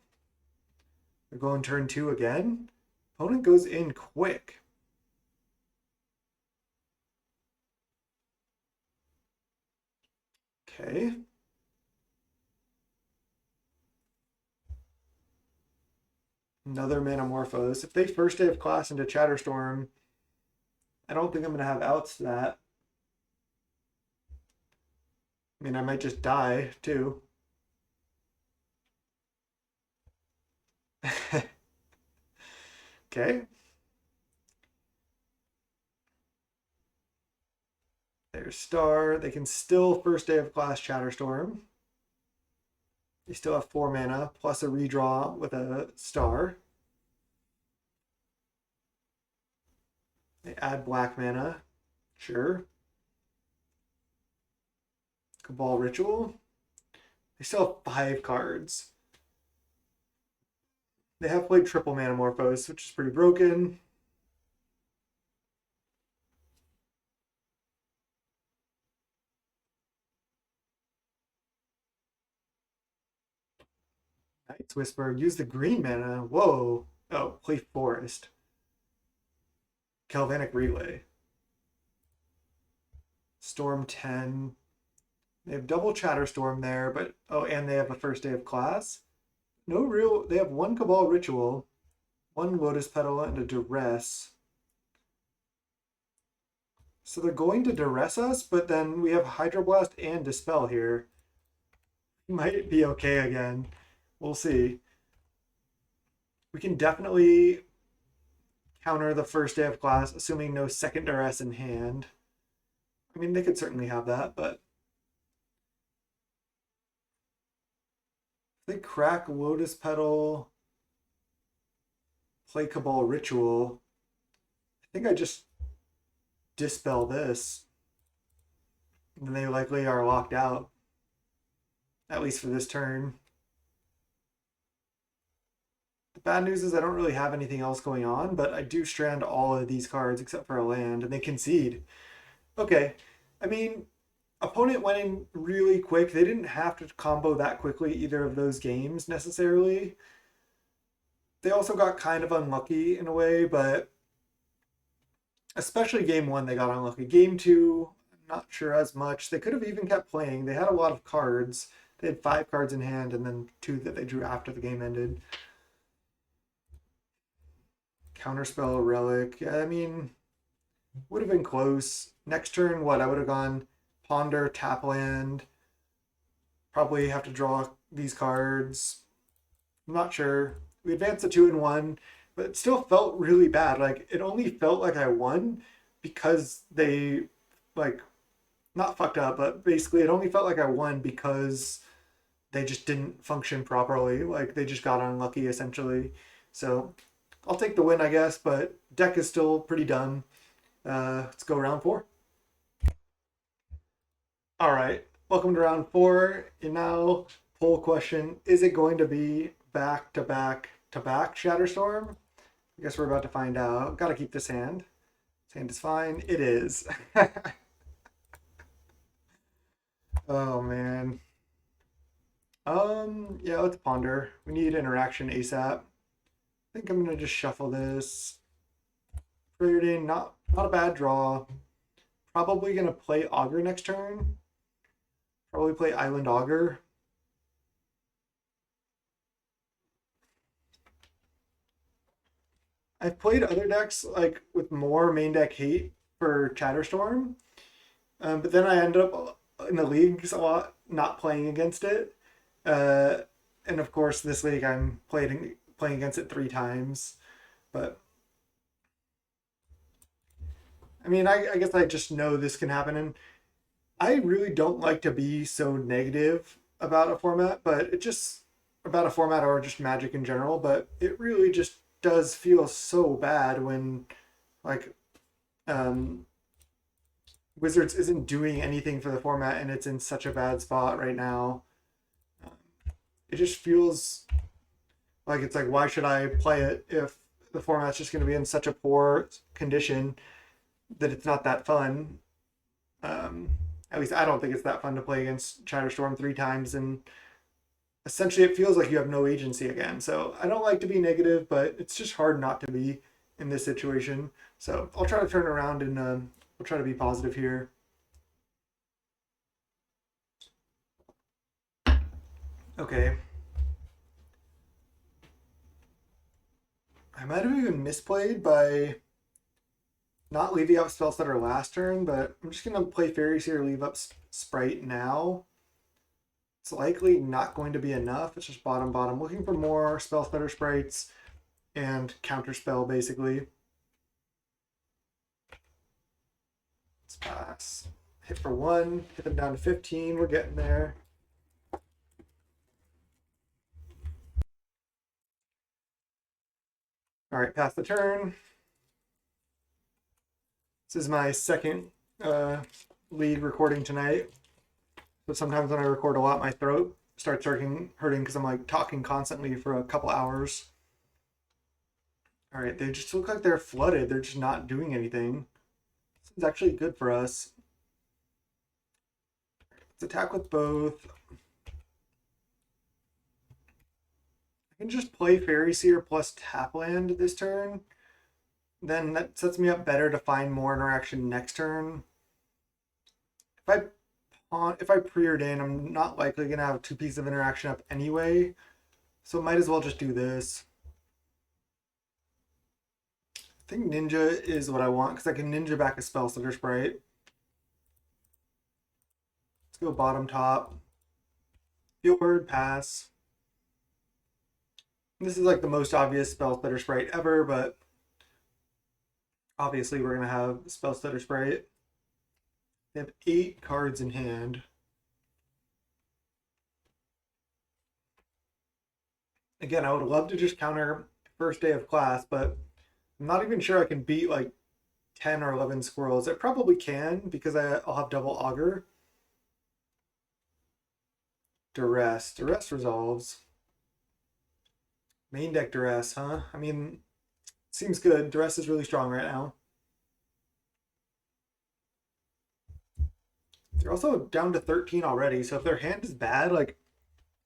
They're going turn two again. Opponent goes in quick. Okay. Another Manamorphose. If they first day of class into Chatterstorm, I don't think I'm going to have outs to that. I mean, I might just die too. Okay. There's Star. They can still first day of class Chatterstorm. They still have 4 mana plus a redraw with a Star. They add black mana. Sure. Cabal Ritual. They still have 5 cards. They have played triple Manamorphose, which is pretty broken. Night's Whisper. Use the green mana. Whoa. Oh, play Forest. Galvanic Relay. Storm 10. They have double Chatterstorm there, but oh, and they have a first day of class. No real. They have 1 Cabal Ritual, 1 Lotus Petal, and a Duress. So they're going to Duress us, but then we have Hydroblast and Dispel here. Might be okay again. We'll see. We can definitely counter the first day of class, assuming no second Duress in hand. I mean, they could certainly have that, but if they crack Lotus Petal, play Cabal Ritual, I think I just dispel this. And then they likely are locked out, at least for this turn. The bad news is I don't really have anything else going on, but I do strand all of these cards except for a land, and they concede. Okay, I mean, opponent went in really quick. They didn't have to combo that quickly either of those games necessarily. They also got kind of unlucky in a way, but especially game one, they got unlucky. Game two, I'm not sure as much. They could have even kept playing. They had a lot of cards. They had 5 cards in hand and then 2 that they drew after the game ended. Counterspell, Relic. Yeah, I mean, would have been close. Next turn, what? I would have gone Ponder, tap land. Probably have to draw these cards. I'm not sure. We advanced to 2 and 1, but it still felt really bad. Like, it only felt like I won because they, like, not fucked up, but basically it only felt like I won because they just didn't function properly. Like, they just got unlucky essentially. So I'll take the win, I guess, but deck is still pretty dumb. Let's go round 4. All right, welcome to round 4. And now, poll question: is it going to be back to back to back Shatterstorm? I guess we're about to find out. Got to keep this hand. This hand is fine. It is. Oh man. Yeah, let's ponder. We need interaction ASAP. I think I'm gonna just shuffle this. Preordain, not a bad draw. Probably gonna play Augur next turn. Probably play Island Augur. I've played other decks like with more main deck hate for Chatterstorm, but then I ended up in the leagues a lot not playing against it. Uh, and of course, this league I'm playing against it 3 times. But I mean, I guess I just know this can happen, and I really don't like to be so negative about a format, but it just about a format or just Magic in general. But it really just does feel so bad when like um, Wizards isn't doing anything for the format, and it's in such a bad spot right now. Um, it just feels like it's like, why should I play it if the format's just going to be in such a poor condition that it's not that fun? Um, at least I don't think it's that fun to play against Chatterstorm 3 times, and essentially it feels like you have no agency again. So I don't like to be negative, but it's just hard not to be in this situation. So I'll try to turn around and we'll try to be positive here. Okay. I might have even misplayed by not leaving up spells that are last turn, but I'm just going to play Faeries here, leave up Sprite now. It's likely not going to be enough. It's just bottom, bottom. Looking for more spell stutter sprites and counter spell, basically. Let's pass. Hit for 1, hit them down to 15. We're getting there. All right, pass the turn. This is my second lead recording tonight. So sometimes when I record a lot, my throat starts hurting because I'm like talking constantly for a couple hours. All right, they just look like they're flooded. They're just not doing anything. This is actually good for us. Let's attack with both. I can just play Fairy Seer plus tap land this turn. Then that sets me up better to find more interaction next turn. If I preordain, I'm not likely gonna have 2 pieces of interaction up anyway. So might as well just do this. I think Ninja is what I want because I can Ninja back a Spell Stutter Sprite. Let's go bottom top. Field Word, pass. This is like the most obvious Spell Stutter Sprite ever, but obviously we're gonna have Spell Stutter Sprite. They have 8 cards in hand. Again, I would love to just counter first day of class, but I'm not even sure I can beat like 10 or 11 squirrels. I probably can because I'll have double augur. Duress. Duress resolves. Main deck Duress, huh? I mean, seems good. Duress is really strong right now. They're also down to 13 already, so if their hand is bad, like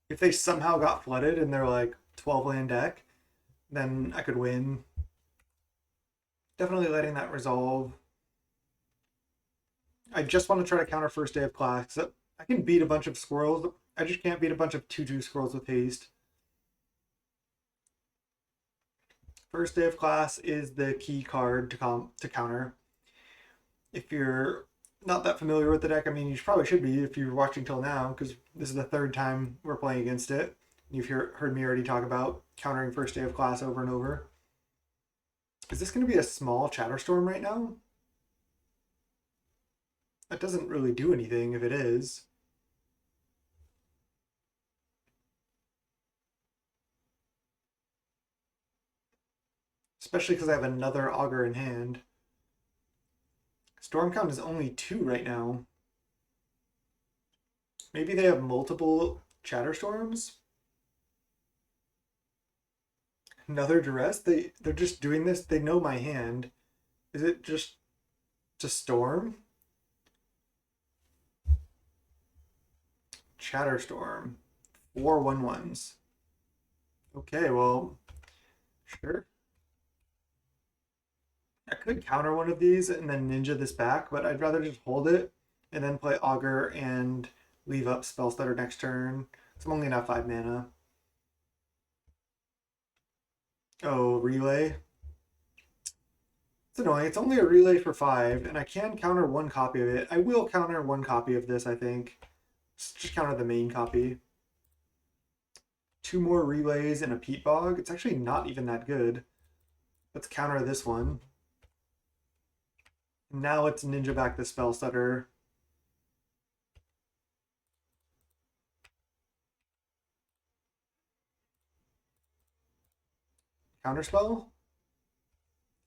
if they somehow got flooded and they're like 12 land deck, then I could win. Definitely letting that resolve. I just want to try to counter first day of class. I can beat a bunch of squirrels. I just can't beat a bunch of 2/2 squirrels with haste. First day of class is the key card to counter. If you're not that familiar with the deck, I mean, you probably should be if you're watching till now, because this is the 3rd time we're playing against it. You've heard me already talk about countering first day of class over and over. Is this going to be a small Chatterstorm right now? That doesn't really do anything if it is. especially because I have another auger in hand. Storm count is only 2 right now. Maybe they have multiple Chatterstorms? Another duress? They're just doing this. They know my hand. Is it just to storm? Chatterstorm. 4/1/1s. Okay, well, sure. I could counter one of these and then ninja this back, but I'd rather just hold it and then play augur and leave up spell stutter next turn. So I'm only gonna have 5 mana. Oh, relay. It's annoying. It's only a relay for 5, and I can counter one copy of it. I will counter one copy of this, I think. Just counter the main copy. 2 more relays and a peat bog. It's actually not even that good. Let's counter this one. Now let's ninja back the spell stutter. Counterspell?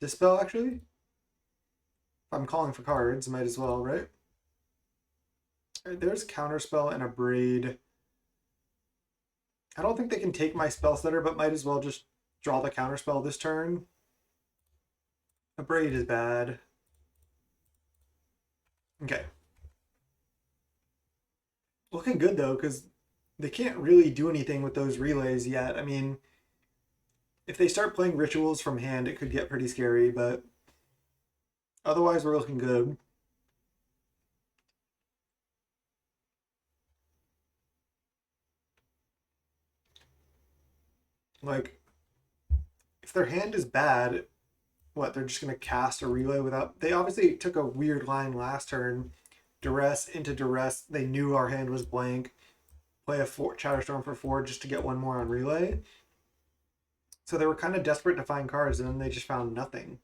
Dispel, actually? If I'm calling for cards, might as well, right? Alright, there's Counterspell and a Braid. I don't think they can take my spell stutter, but might as well just draw the Counterspell this turn. A Braid is bad. Okay. Looking good, though, because they can't really do anything with those relays yet. I mean, if they start playing rituals from hand, it could get pretty scary, but otherwise we're looking good. Like, if their hand is bad, what, they're just going to cast a relay without... They obviously took a weird line last turn. Duress into Duress. They knew our hand was blank. Play a Chatterstorm for 4 just to get one more on relay. So they were kind of desperate to find cards, and then they just found nothing.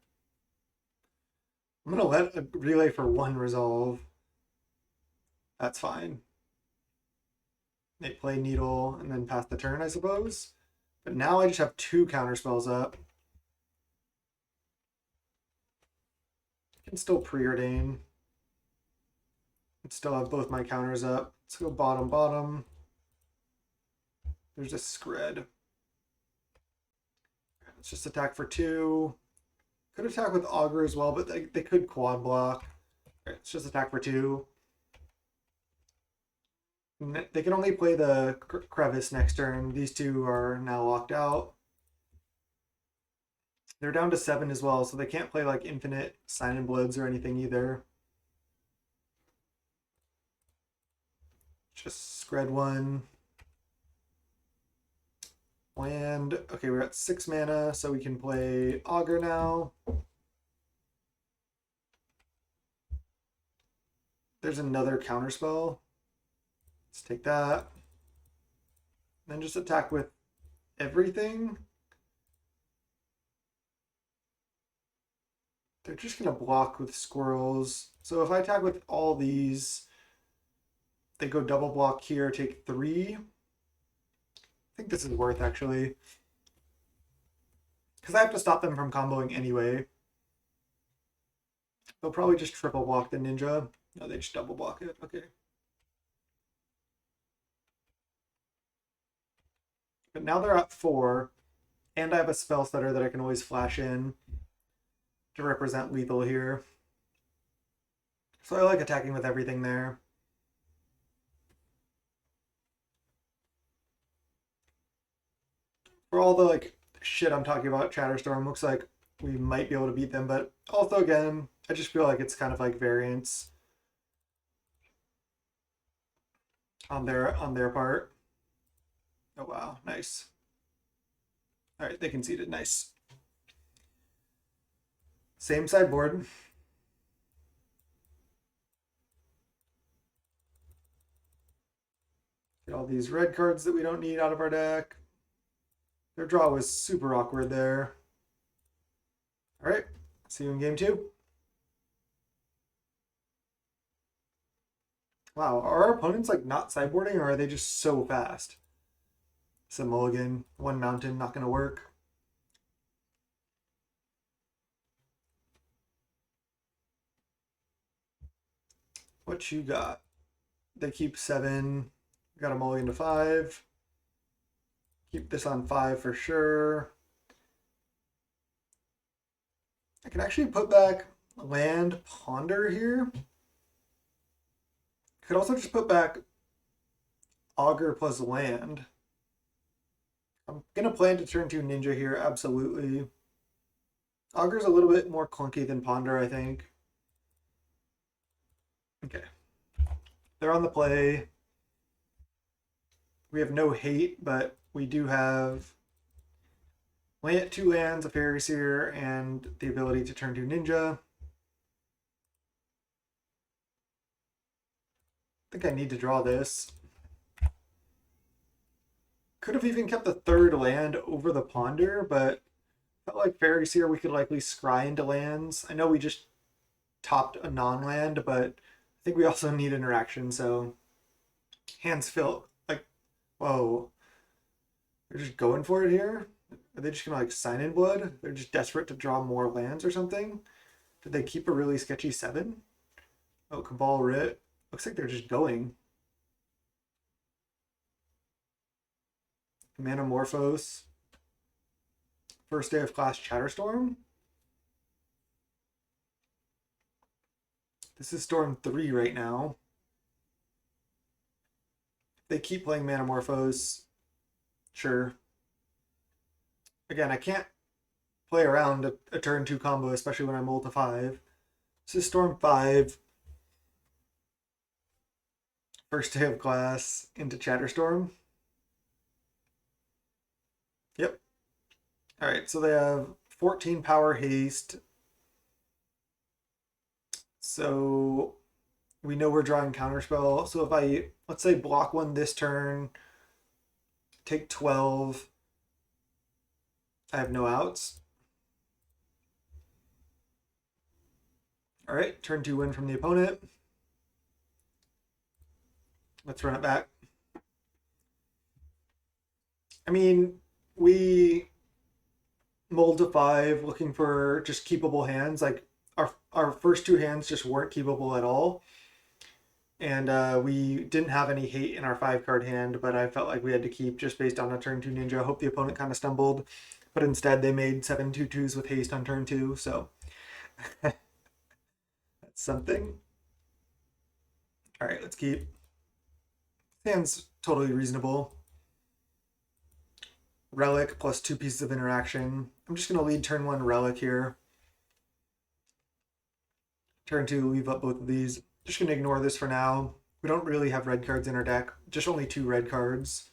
I'm going to let a relay for 1 resolve. That's fine. They play Needle and then pass the turn, I suppose. But now I just have 2 counterspells up. I can still preordain. And still have both my counters up. Let's go bottom, bottom. There's a Scred. Let's just attack for 2. Could attack with Augur as well, but they could quad block. Right, let's just attack for 2. They can only play the Crevice next turn. These 2 are now locked out. They're down to 7 as well, so they can't play like infinite Sign and Bloods or anything either. Just Scred 1. Land. Okay, we're at 6 mana, so we can play Augur now. There's another counterspell. Let's take that. Then just attack with everything. They're just going to block with squirrels. So if I attack with all these, they go double block here, take 3. I think this is worth, actually. Because I have to stop them from comboing anyway. They'll probably just triple block the ninja. No, they just double block it. Okay. But now they're at 4, and I have a spell stutter that I can always flash in to represent lethal here. So I like attacking with everything there. For all the like shit I'm talking about, Chatterstorm looks like we might be able to beat them, but also again, I just feel like it's kind of like variance on their part. Oh wow, nice. All right, they conceded. Nice. Same sideboard. Get all these red cards that we don't need out of our deck. Their draw was super awkward there. All right, see you in game 2. Wow, are our opponents like not sideboarding, or are they just so fast? It's a mulligan. 1 mountain, not going to work. What you got? They keep 7. Got a mulligan to 5. Keep this on 5 for sure. I can actually put back land ponder here. Could also just put back augur plus land. I'm gonna plan to turn to ninja here, absolutely. Augur's a little bit more clunky than ponder, I think. Okay. They're on the play. We have no hate, but we do have 2 lands, a Faeries here, and the ability to turn to ninja. I think I need to draw this. Could have even kept the 3rd land over the ponder, but felt like Faeries here we could likely scry into lands. I know we just topped a non-land, but I think we also need interaction, so hands feel like, whoa. They're just going for it here? Are they just gonna like sign in blood? They're just desperate to draw more lands or something? Did they keep a really sketchy 7? Oh, Cabal Writ. Looks like they're just going. Manamorphose. First day of class Chatterstorm. This is Storm 3 right now. If they keep playing Manamorphose, sure. Again, I can't play around a turn 2 combo, especially when I'm ult to 5. This is Storm 5. First day of class into Chatterstorm. Yep. Alright, so they have 14 power haste. So we know we're drawing counterspell. So if I, let's say, block 1 this turn, take 12, I have no outs. Alright, turn 2 win from the opponent. Let's run it back. I mean, we mulled to 5 looking for just keepable hands. Like our first 2 hands just weren't keepable at all. And we didn't have any hate in our 5-card hand, but I felt like we had to keep just based on a turn 2 ninja. I hope the opponent kind of stumbled, but instead they made 7 2/2s with haste on turn 2, so that's something. Alright, let's keep. Hand's totally reasonable. Relic plus 2 pieces of interaction. I'm just going to lead turn 1 Relic here. Turn 2, leave up both of these. Just going to ignore this for now. We don't really have red cards in our deck. Just only 2 red cards.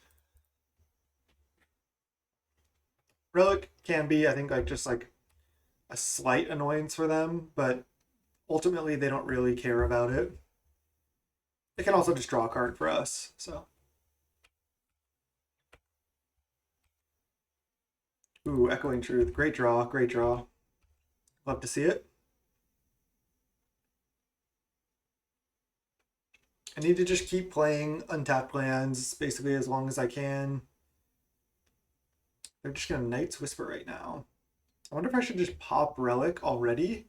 Relic can be, I think, like just like a slight annoyance for them, but ultimately they don't really care about it. They can also just draw a card for us, so. Ooh, Echoing Truth. Great draw, great draw. Love to see it. I need to just keep playing untapped lands basically as long as I can. They're just going to Night's Whisper right now. I wonder if I should just pop Relic already.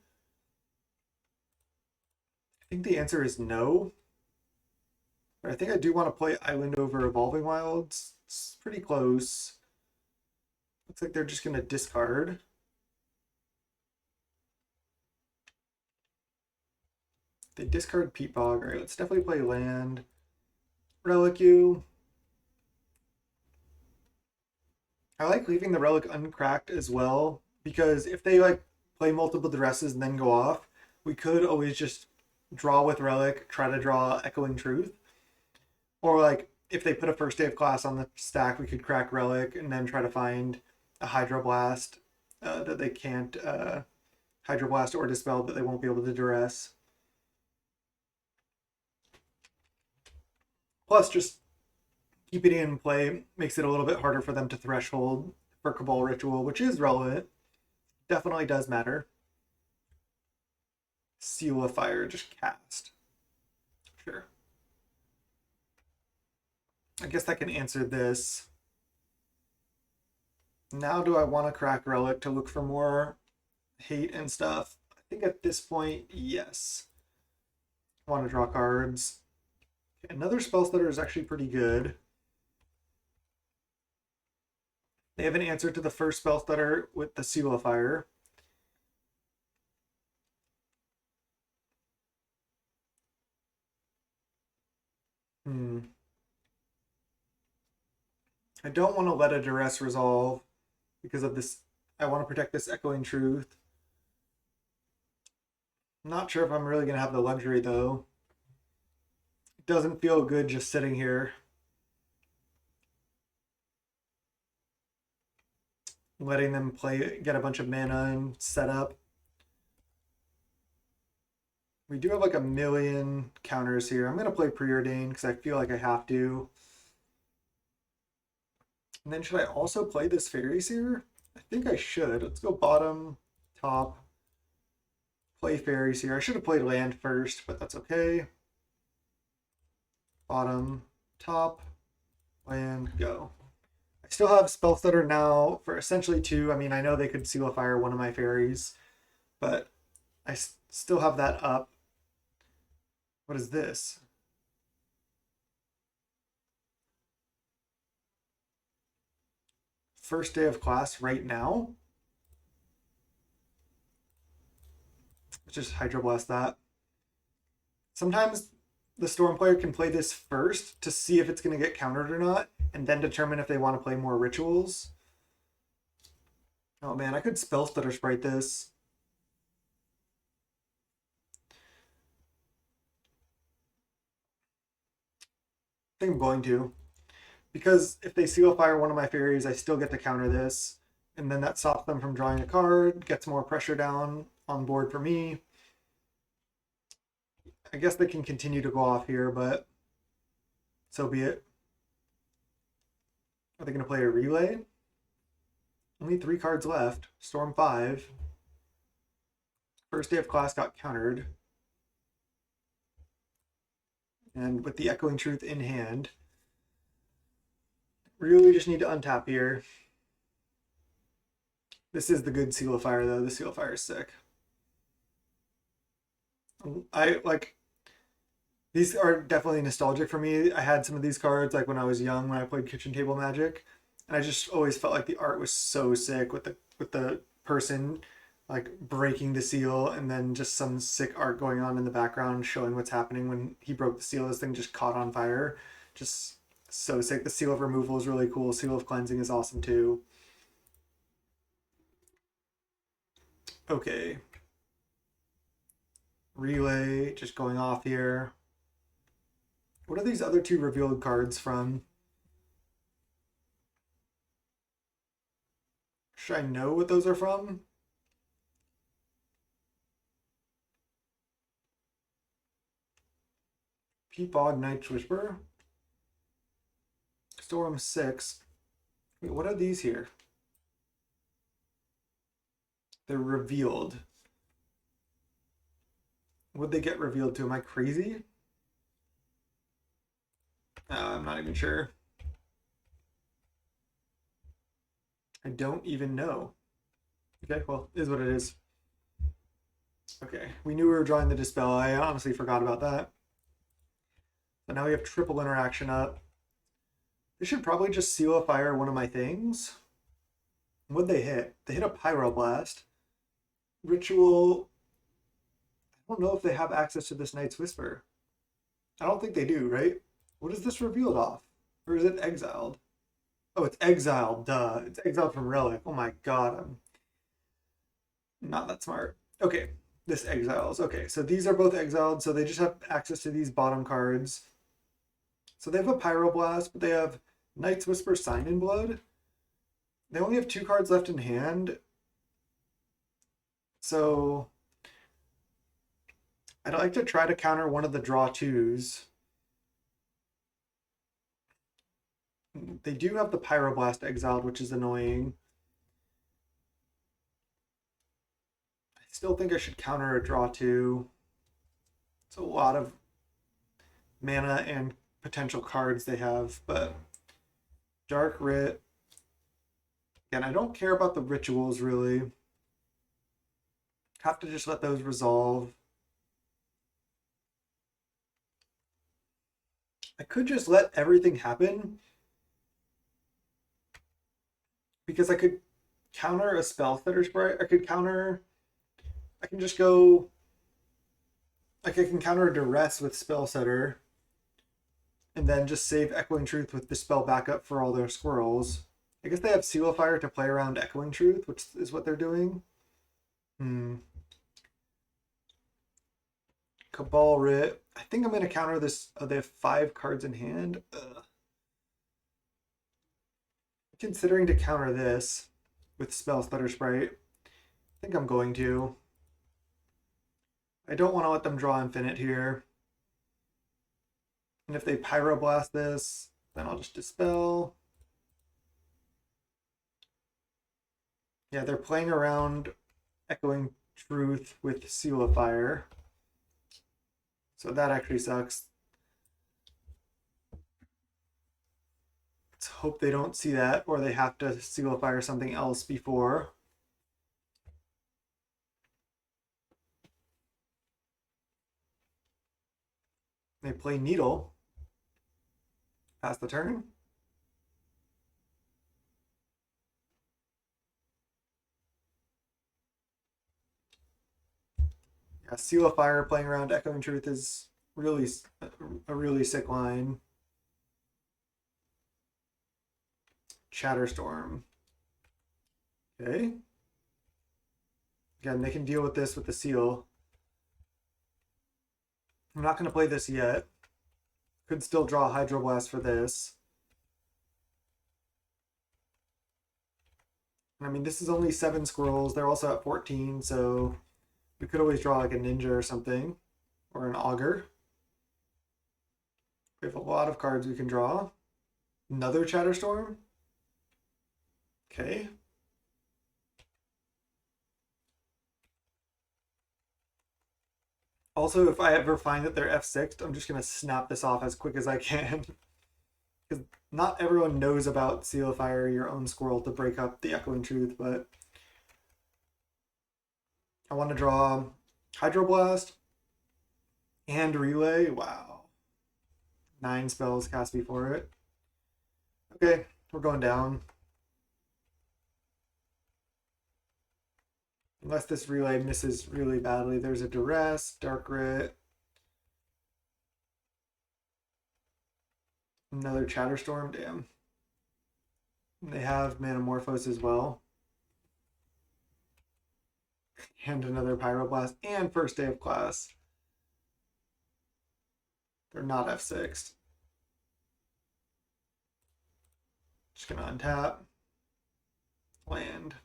I think the answer is no. But I think I do want to play Island over Evolving Wilds. It's pretty close. Looks like they're just going to discard. They discard Peat Bog. All right, let's definitely play land. Relic you. I like leaving the Relic uncracked as well, because if they like play multiple dresses and then go off, we could always just draw with Relic, try to draw Echoing Truth. Or like if they put a first day of class on the stack, we could crack Relic and then try to find a Hydroblast that they can't Hydroblast or Dispel that they won't be able to duress. Plus, just keeping it in play makes it a little bit harder for them to threshold for Cabal Ritual, which is relevant. Definitely does matter. Seal of Fire, just cast. Sure. I guess that can answer this. Now do I want to crack Relic to look for more hate and stuff? I think at this point, yes. want to draw cards. Another spell stutter is actually pretty good. They have an answer to the first spell stutter with the Seal of Fire. I don't want to let a duress resolve because of this. I want to protect this Echoing Truth. I'm not sure if I'm really going to have the luxury though. It doesn't feel good just sitting here. Letting them get a bunch of mana and set up. We do have like a million counters here. I'm going to play Preordain because I feel like I have to. And then should I also play this Faeries here? I think I should. Let's go bottom, top, play Faeries here. I should have played land first, but that's okay. Bottom, top, land, go. I still have spell stutter now for essentially 2. I mean, I know they could Seal of Fire one of my Faeries, but I still have that up. What is this? First day of class right now? Let's just Hydroblast that. Sometimes the Storm player can play this first to see if it's going to get countered or not, and then determine if they want to play more rituals. Oh man, I could Spell Stutter Sprite this. I think I'm going to. Because if they Seal Fire one of my Faeries, I still get to counter this. And then that stops them from drawing a card, gets more pressure down on board for me. I guess they can continue to go off here, but so be it. Are they going to play a Relay? Only 3 cards left. Storm 5. First day of class got countered. And with the Echoing Truth in hand, really just need to untap here. This is the good Seal of Fire though. The Seal of Fire is sick. I like, these are definitely nostalgic for me. I had some of these cards like when I was young, when I played Kitchen Table Magic, and I just always felt like the art was so sick with the person like breaking the seal and then just some sick art going on in the background showing what's happening when he broke the seal. This thing just caught on fire. Just so sick. The Seal of Removal is really cool. Seal of Cleansing is awesome too. Okay. Relay just going off here. What are these other 2 revealed cards from? Should I know what those are from? Peatbog, Night's Whisper. Storm 6. Wait, what are these here? They're revealed. Would they get revealed to? Am I crazy? I'm not even sure. I don't even know. Okay, well, is what it is. Okay, we knew we were drawing the Dispel. I honestly forgot about that. So now we have triple interaction up. They should probably just Seal of Fire one of my things. What'd they hit? They hit a Pyroblast. Ritual. I don't know if they have access to this Night's Whisper. I don't think they do, right? What is this revealed off? Or is it exiled? Oh, it's exiled, duh. It's exiled from Relic. Oh my god, I'm not that smart. Okay, this exiles. Okay, so these are both exiled, so they just have access to these bottom cards. So they have a Pyroblast, but they have Night's Whisper, Sign in Blood. They only have 2 cards left in hand. So I'd like to try to counter one of the draw 2s. They do have the Pyroblast exiled, which is annoying. I still think I should counter a draw 2. It's a lot of mana and potential cards they have, but Dark Writ. Again, I don't care about the rituals really. Have to just let those resolve. I could just let everything happen because I could counter a spell setter sprite. I can just go, like I can counter a duress with spell setter and then just save Echoing Truth with Dispel backup for all their squirrels. I guess they have Seal of Fire to play around Echoing Truth, which is what they're doing. Cabal Writ. I think I'm going to counter this. Oh, they have 5 cards in hand. Considering to counter this with Spell Stutter Sprite. I think I'm going to. I don't want to let them draw infinite here. And if they Pyroblast this, then I'll just Dispel. Yeah, they're playing around Echoing Truth with Seal of Fire. So that actually sucks. Let's hope they don't see that, or they have to Seal of Fire something else before. They play Needle. Pass the turn. Yeah, Seal of Fire playing around Echoing Truth is really a really sick line. Chatterstorm. Okay. Again, they can deal with this with the seal. I'm not going to play this yet. Could still draw Hydroblast for this. I mean, this is only 7 squirrels. They're also at 14, so we could always draw like a ninja or something, or an augur. We have a lot of cards we can draw. Another Chatterstorm. Okay. Also, if I ever find that they're F6'd, I'm just going to snap this off as quick as I can. Because not everyone knows about Seal of Fire, your own squirrel, to break up the Echoing Truth, but I want to draw Hydroblast and Relay. Wow. 9 spells cast before it. Okay, we're going down. Unless this Relay misses really badly. There's a Duress, Dark Writ. Another Chatterstorm, damn. They have Manamorphose as well. And another Pyroblast and first day of class. They're not F6'd. Just gonna untap. Land.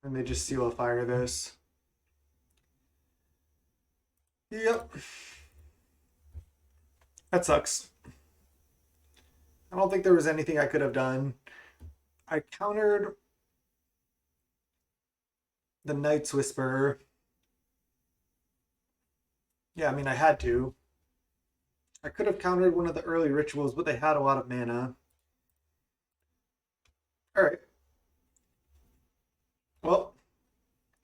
And they just Seal of Fire this. Yep. That sucks. I don't think there was anything I could have done. I countered the Night's Whisper. Yeah, I mean, I had to. I could have countered one of the early rituals, but they had a lot of mana. All right. Well,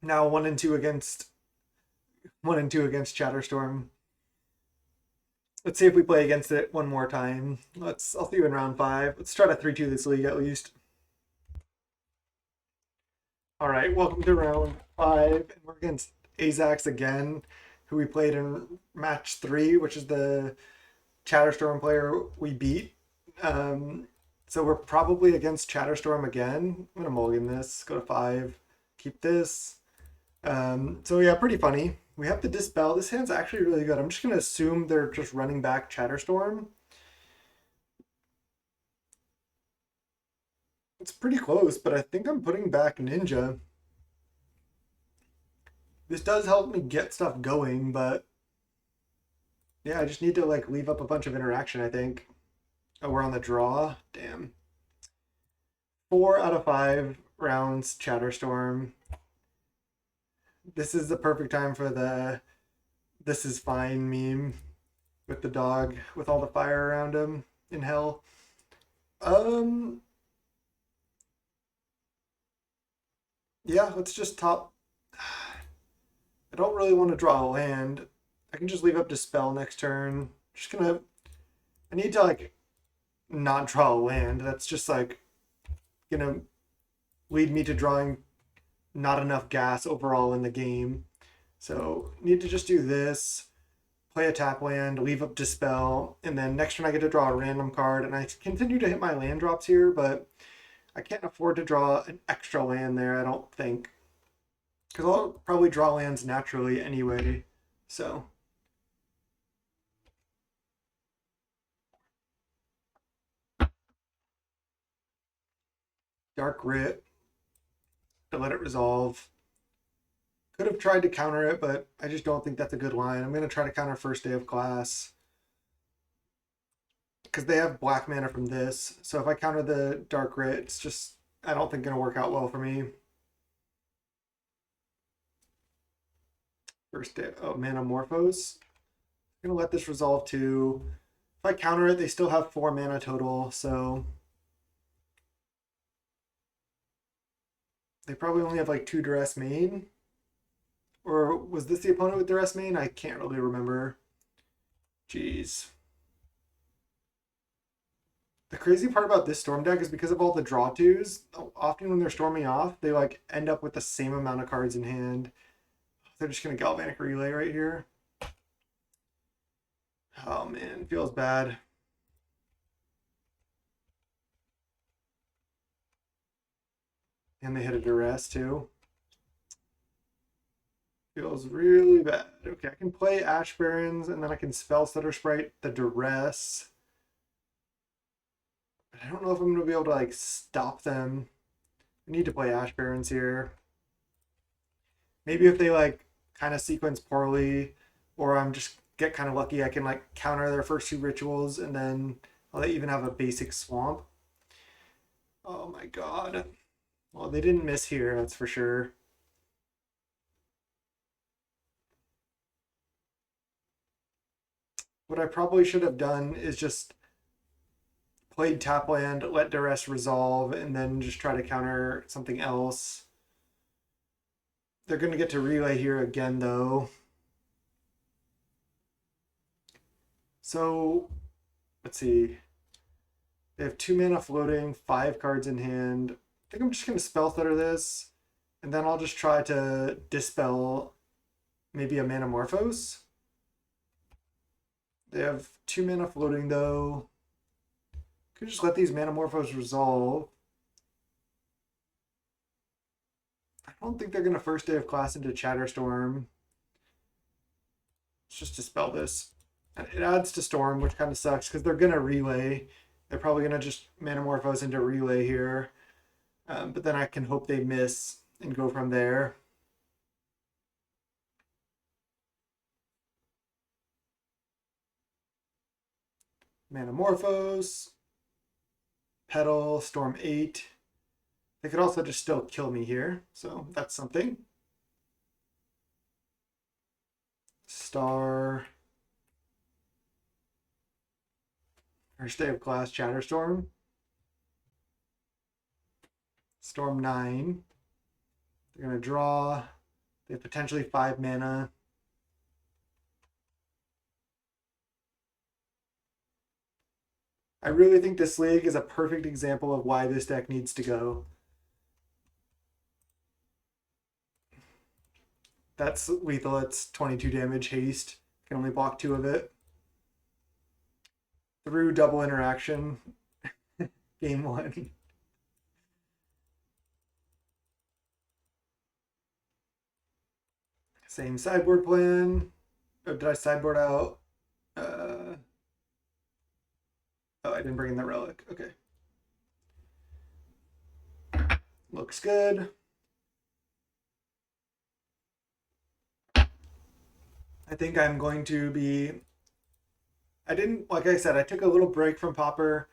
now 1 and 2 against Chatterstorm. Let's see if we play against it one more time. I'll see you in round 5. Let's try to 3-2 this league at least. All right, welcome to round 5, and we're against Azax again, who we played in match 3, which is the Chatterstorm player we beat. So we're probably against Chatterstorm again. I'm gonna mulligan this, go to 5, keep this. So yeah, pretty funny. We have to Dispel. This hand's actually really good. I'm just gonna assume they're just running back Chatterstorm. It's pretty close, but I think I'm putting back Ninja. This does help me get stuff going, but yeah, I just need to like leave up a bunch of interaction, I think. Oh, we're on the draw. Damn. 4 out of 5 rounds Chatterstorm. This is the perfect time for the "this is fine" meme with the dog with all the fire around him in hell. Yeah, let's just top. I don't really want to draw a land. I can just leave up Dispel next turn. Just gonna. I need to like not draw a land. That's just like gonna lead me to drawing not enough gas overall in the game. So need to just do this, play a tap land, leave up Dispel, and then next turn I get to draw a random card, and I continue to hit my land drops here, but I can't afford to draw an extra land there, I don't think. Because I'll probably draw lands naturally anyway, so. Dark Writ to let it resolve. Could have tried to counter it, but I just don't think that's a good line. I'm going to try to counter first day of class. Because they have black mana from this. So if I counter the Dark Writ, it's just, I don't think going to work out well for me. First day, oh, Manamorphose. I'm going to let this resolve too. If I counter it, they still have 4 mana total, so they probably only have like 2 Duress main. Or was this the opponent with Duress main? I can't really remember. Jeez. The crazy part about this Storm deck is because of all the draw twos, often when they're storming off, they like end up with the same amount of cards in hand. They're just gonna Galvanic Relay right here. Oh man, feels bad. And they hit a Duress too. Feels really bad. Okay, I can play Ash Barrens and then I can spell Stutter Sprite the Duress. But I don't know if I'm gonna be able to like stop them. I need to play Ash Barrens here. Maybe if they like kind of sequence poorly, or I'm just get kind of lucky, I can like counter their first 2 rituals and then they even have a basic swamp. Oh my god. Well, they didn't miss here, that's for sure. What I probably should have done is just played tap land, let Duress resolve, and then just try to counter something else. They're going to get to relay here again, though. So, let's see. They have 2 mana floating, 5 cards in hand. I think I'm just going to Spell Stutter this, and then I'll just try to dispel maybe a Manamorphose. They have 2 mana floating, though. Could just let these Manamorphose resolve. I don't think they're going to first day of class into Chatterstorm. Let's just dispel this. It adds to Storm, which kind of sucks because they're going to relay. They're probably going to just Manamorphose into relay here. But then I can hope they miss and go from there. Manamorphose. Petal, Storm 8. They could also just still kill me here, so that's something. Star. First day of class, Chatterstorm. Storm 9. They're going to draw. They have potentially 5 mana. I really think this league is a perfect example of why this deck needs to go. That's lethal. It's 22 damage, haste. Can only block 2 of it. Through double interaction. Game 1. Same sideboard plan. Oh, did I sideboard out? Oh, I didn't bring in the relic. Okay. Looks good. I think I'm going to be. I didn't, like I said, I took a little break from Pauper.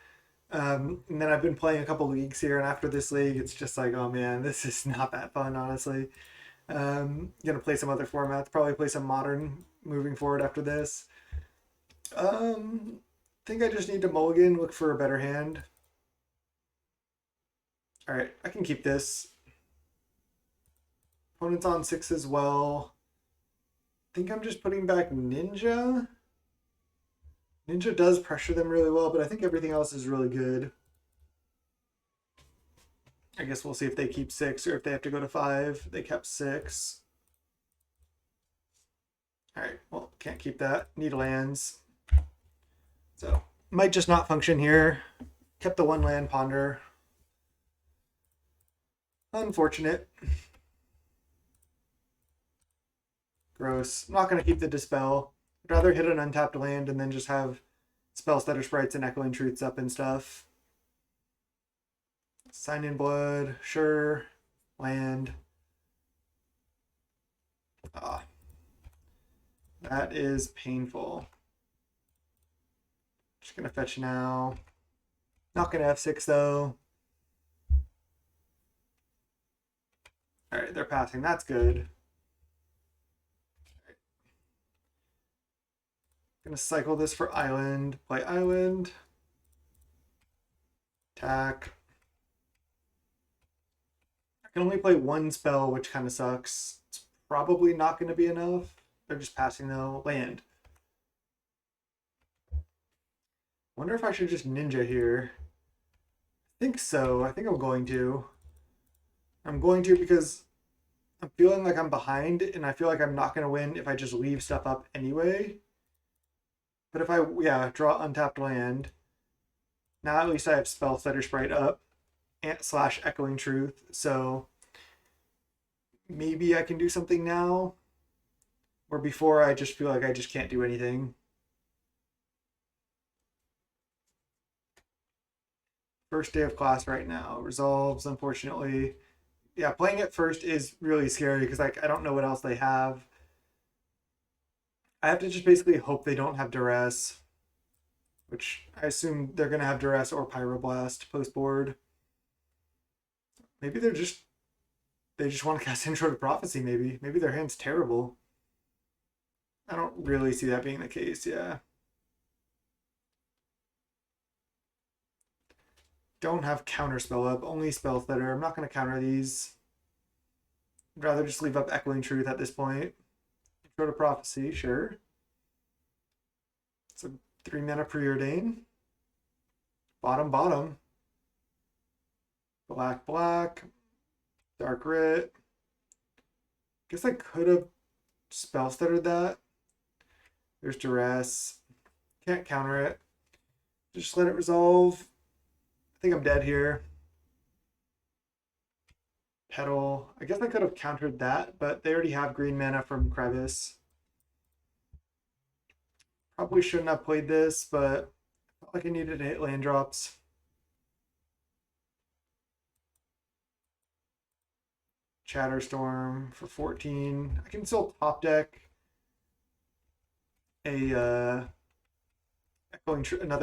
And then I've been playing a couple leagues here, and after this league, it's just like, oh man, this is not that fun, honestly. Gonna play some other formats, probably play some modern moving forward after this. Think I just need to mulligan, look for a better hand. All right, I can keep this. Opponent's on 6 as well. I think I'm just putting back Ninja. Ninja does pressure them really well, but I think everything else is really good. I guess we'll see if they keep 6 or if they have to go to 5. They kept 6. Alright, well, can't keep that. Need lands. So, might just not function here. Kept the 1 land Ponder. Unfortunate. Gross. I'm not going to keep the Dispel. I'd rather hit an untapped land and then just have Spell Stutter Sprites and Echoing Truths up and stuff. Sign in Blood, sure. Land. Ah. That is painful. Just gonna fetch now. Not gonna F6 though. Alright, they're passing. That's good. Gonna cycle this for Island. Play Island. Attack. I can only play 1 spell, which kind of sucks. It's probably not going to be enough. They're just passing though. Land. Wonder if I should just Ninja here. I think so. I think I'm going to. I'm going to because I'm feeling like I'm behind, and I feel like I'm not going to win if I just leave stuff up anyway. But if I, draw untapped land, now at least I have Spell Stutter Sprite up / Echoing Truth, so maybe I can do something now, or before I just feel like I just can't do anything. First day of class right now. Resolves, unfortunately. Yeah, playing it first is really scary because like I don't know what else they have. I have to just basically hope they don't have Duress, which I assume they're going to have Duress or Pyroblast post board. Maybe they just want to cast Intro to Prophecy, maybe. Maybe their hand's terrible. I don't really see that being the case, yeah. Don't have Counterspell up, only Spells that are. I'm not going to counter these. I'd rather just leave up Echoing Truth at this point. Intro to Prophecy, sure. It's a 3 mana Preordain. Bottom. Black. Dark Writ. Guess I could have Spell Stuttered that. There's Duress. Can't counter it. Just let it resolve. I think I'm dead here. Petal. I guess I could have countered that, but they already have green mana from Crevice. Probably shouldn't have played this, but I felt like I needed to hit land drops. Chatterstorm for 14. I can still top deck another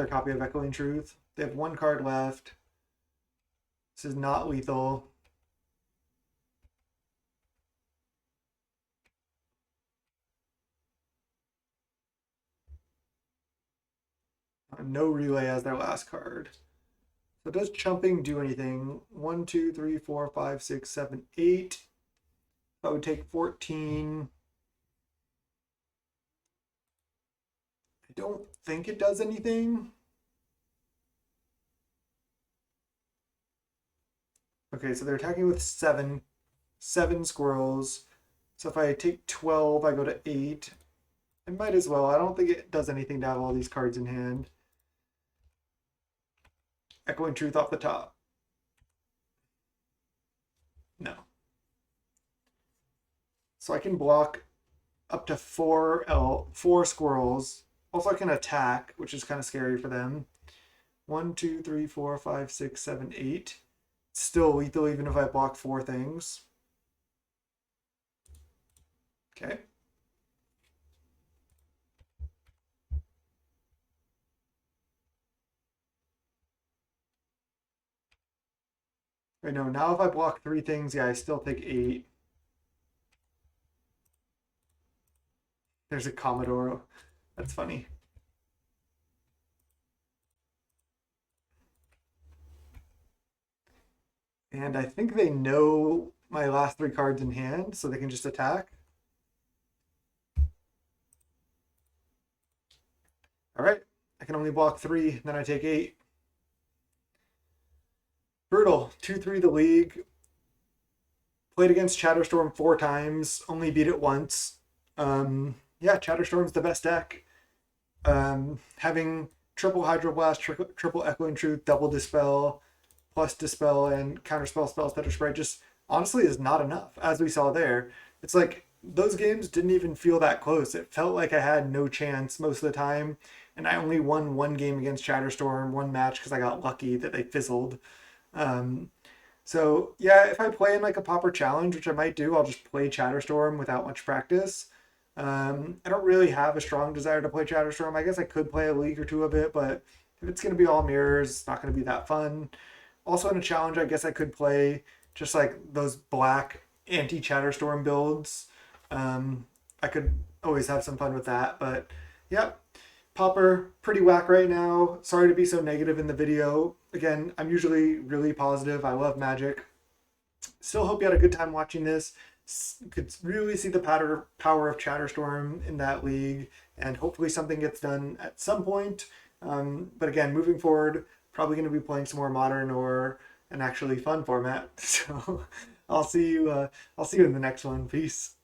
copy of Echoing Truth. They have 1 card left. This is not lethal. No Relay as their last card. So does Chumping do anything? 1, 2, 3, 4, 5, 6, 7, 8. That would take 14. I don't think it does anything. Okay, so they're attacking with 7 squirrels. So if I take 12, I go to 8. I might as well. I don't think it does anything to have all these cards in hand. Echoing Truth off the top. No. So I can block up to 4 squirrels. Also I can attack, which is kind of scary for them. 1, 2, 3, 4, 5, 6, 7, 8. It's still lethal even if I block 4 things. Okay. Wait, no, now if I block 3 things, yeah, I still take 8. There's a Commodore. That's funny. And I think they know my last 3 cards in hand so they can just attack. All right, I can only block 3, then I take 8. Brutal. 2-3 the league. Played against Chatterstorm 4 times, only beat it once. Yeah, Chatterstorm's the best deck. Having triple Hydroblast, triple Echoing Truth, double Dispel, plus Dispel and Counterspell spells that are spread just honestly is not enough. As we saw there, it's like those games didn't even feel that close. It felt like I had no chance most of the time, and I only won 1 game against Chatterstorm, 1 match because I got lucky that they fizzled. Um, so yeah, if I play in like a Pauper challenge, which I might do, I'll just play Chatterstorm without much practice. I don't really have a strong desire to play Chatterstorm. I guess I could play a league or two of it, but if it's going to be all mirrors, it's not going to be that fun. Also in a challenge, I guess I could play just like those black anti-Chatterstorm builds. I could always have some fun with that, but yeah, Pauper, pretty whack right now. Sorry to be so negative in the video. Again, I'm usually really positive. I love Magic. Still hope you had a good time watching this. Could really see the power of Chatterstorm in that league, and hopefully something gets done at some point. But again, moving forward, probably going to be playing some more modern or an actually fun format. So I'll see you. I'll see you in the next one. Peace.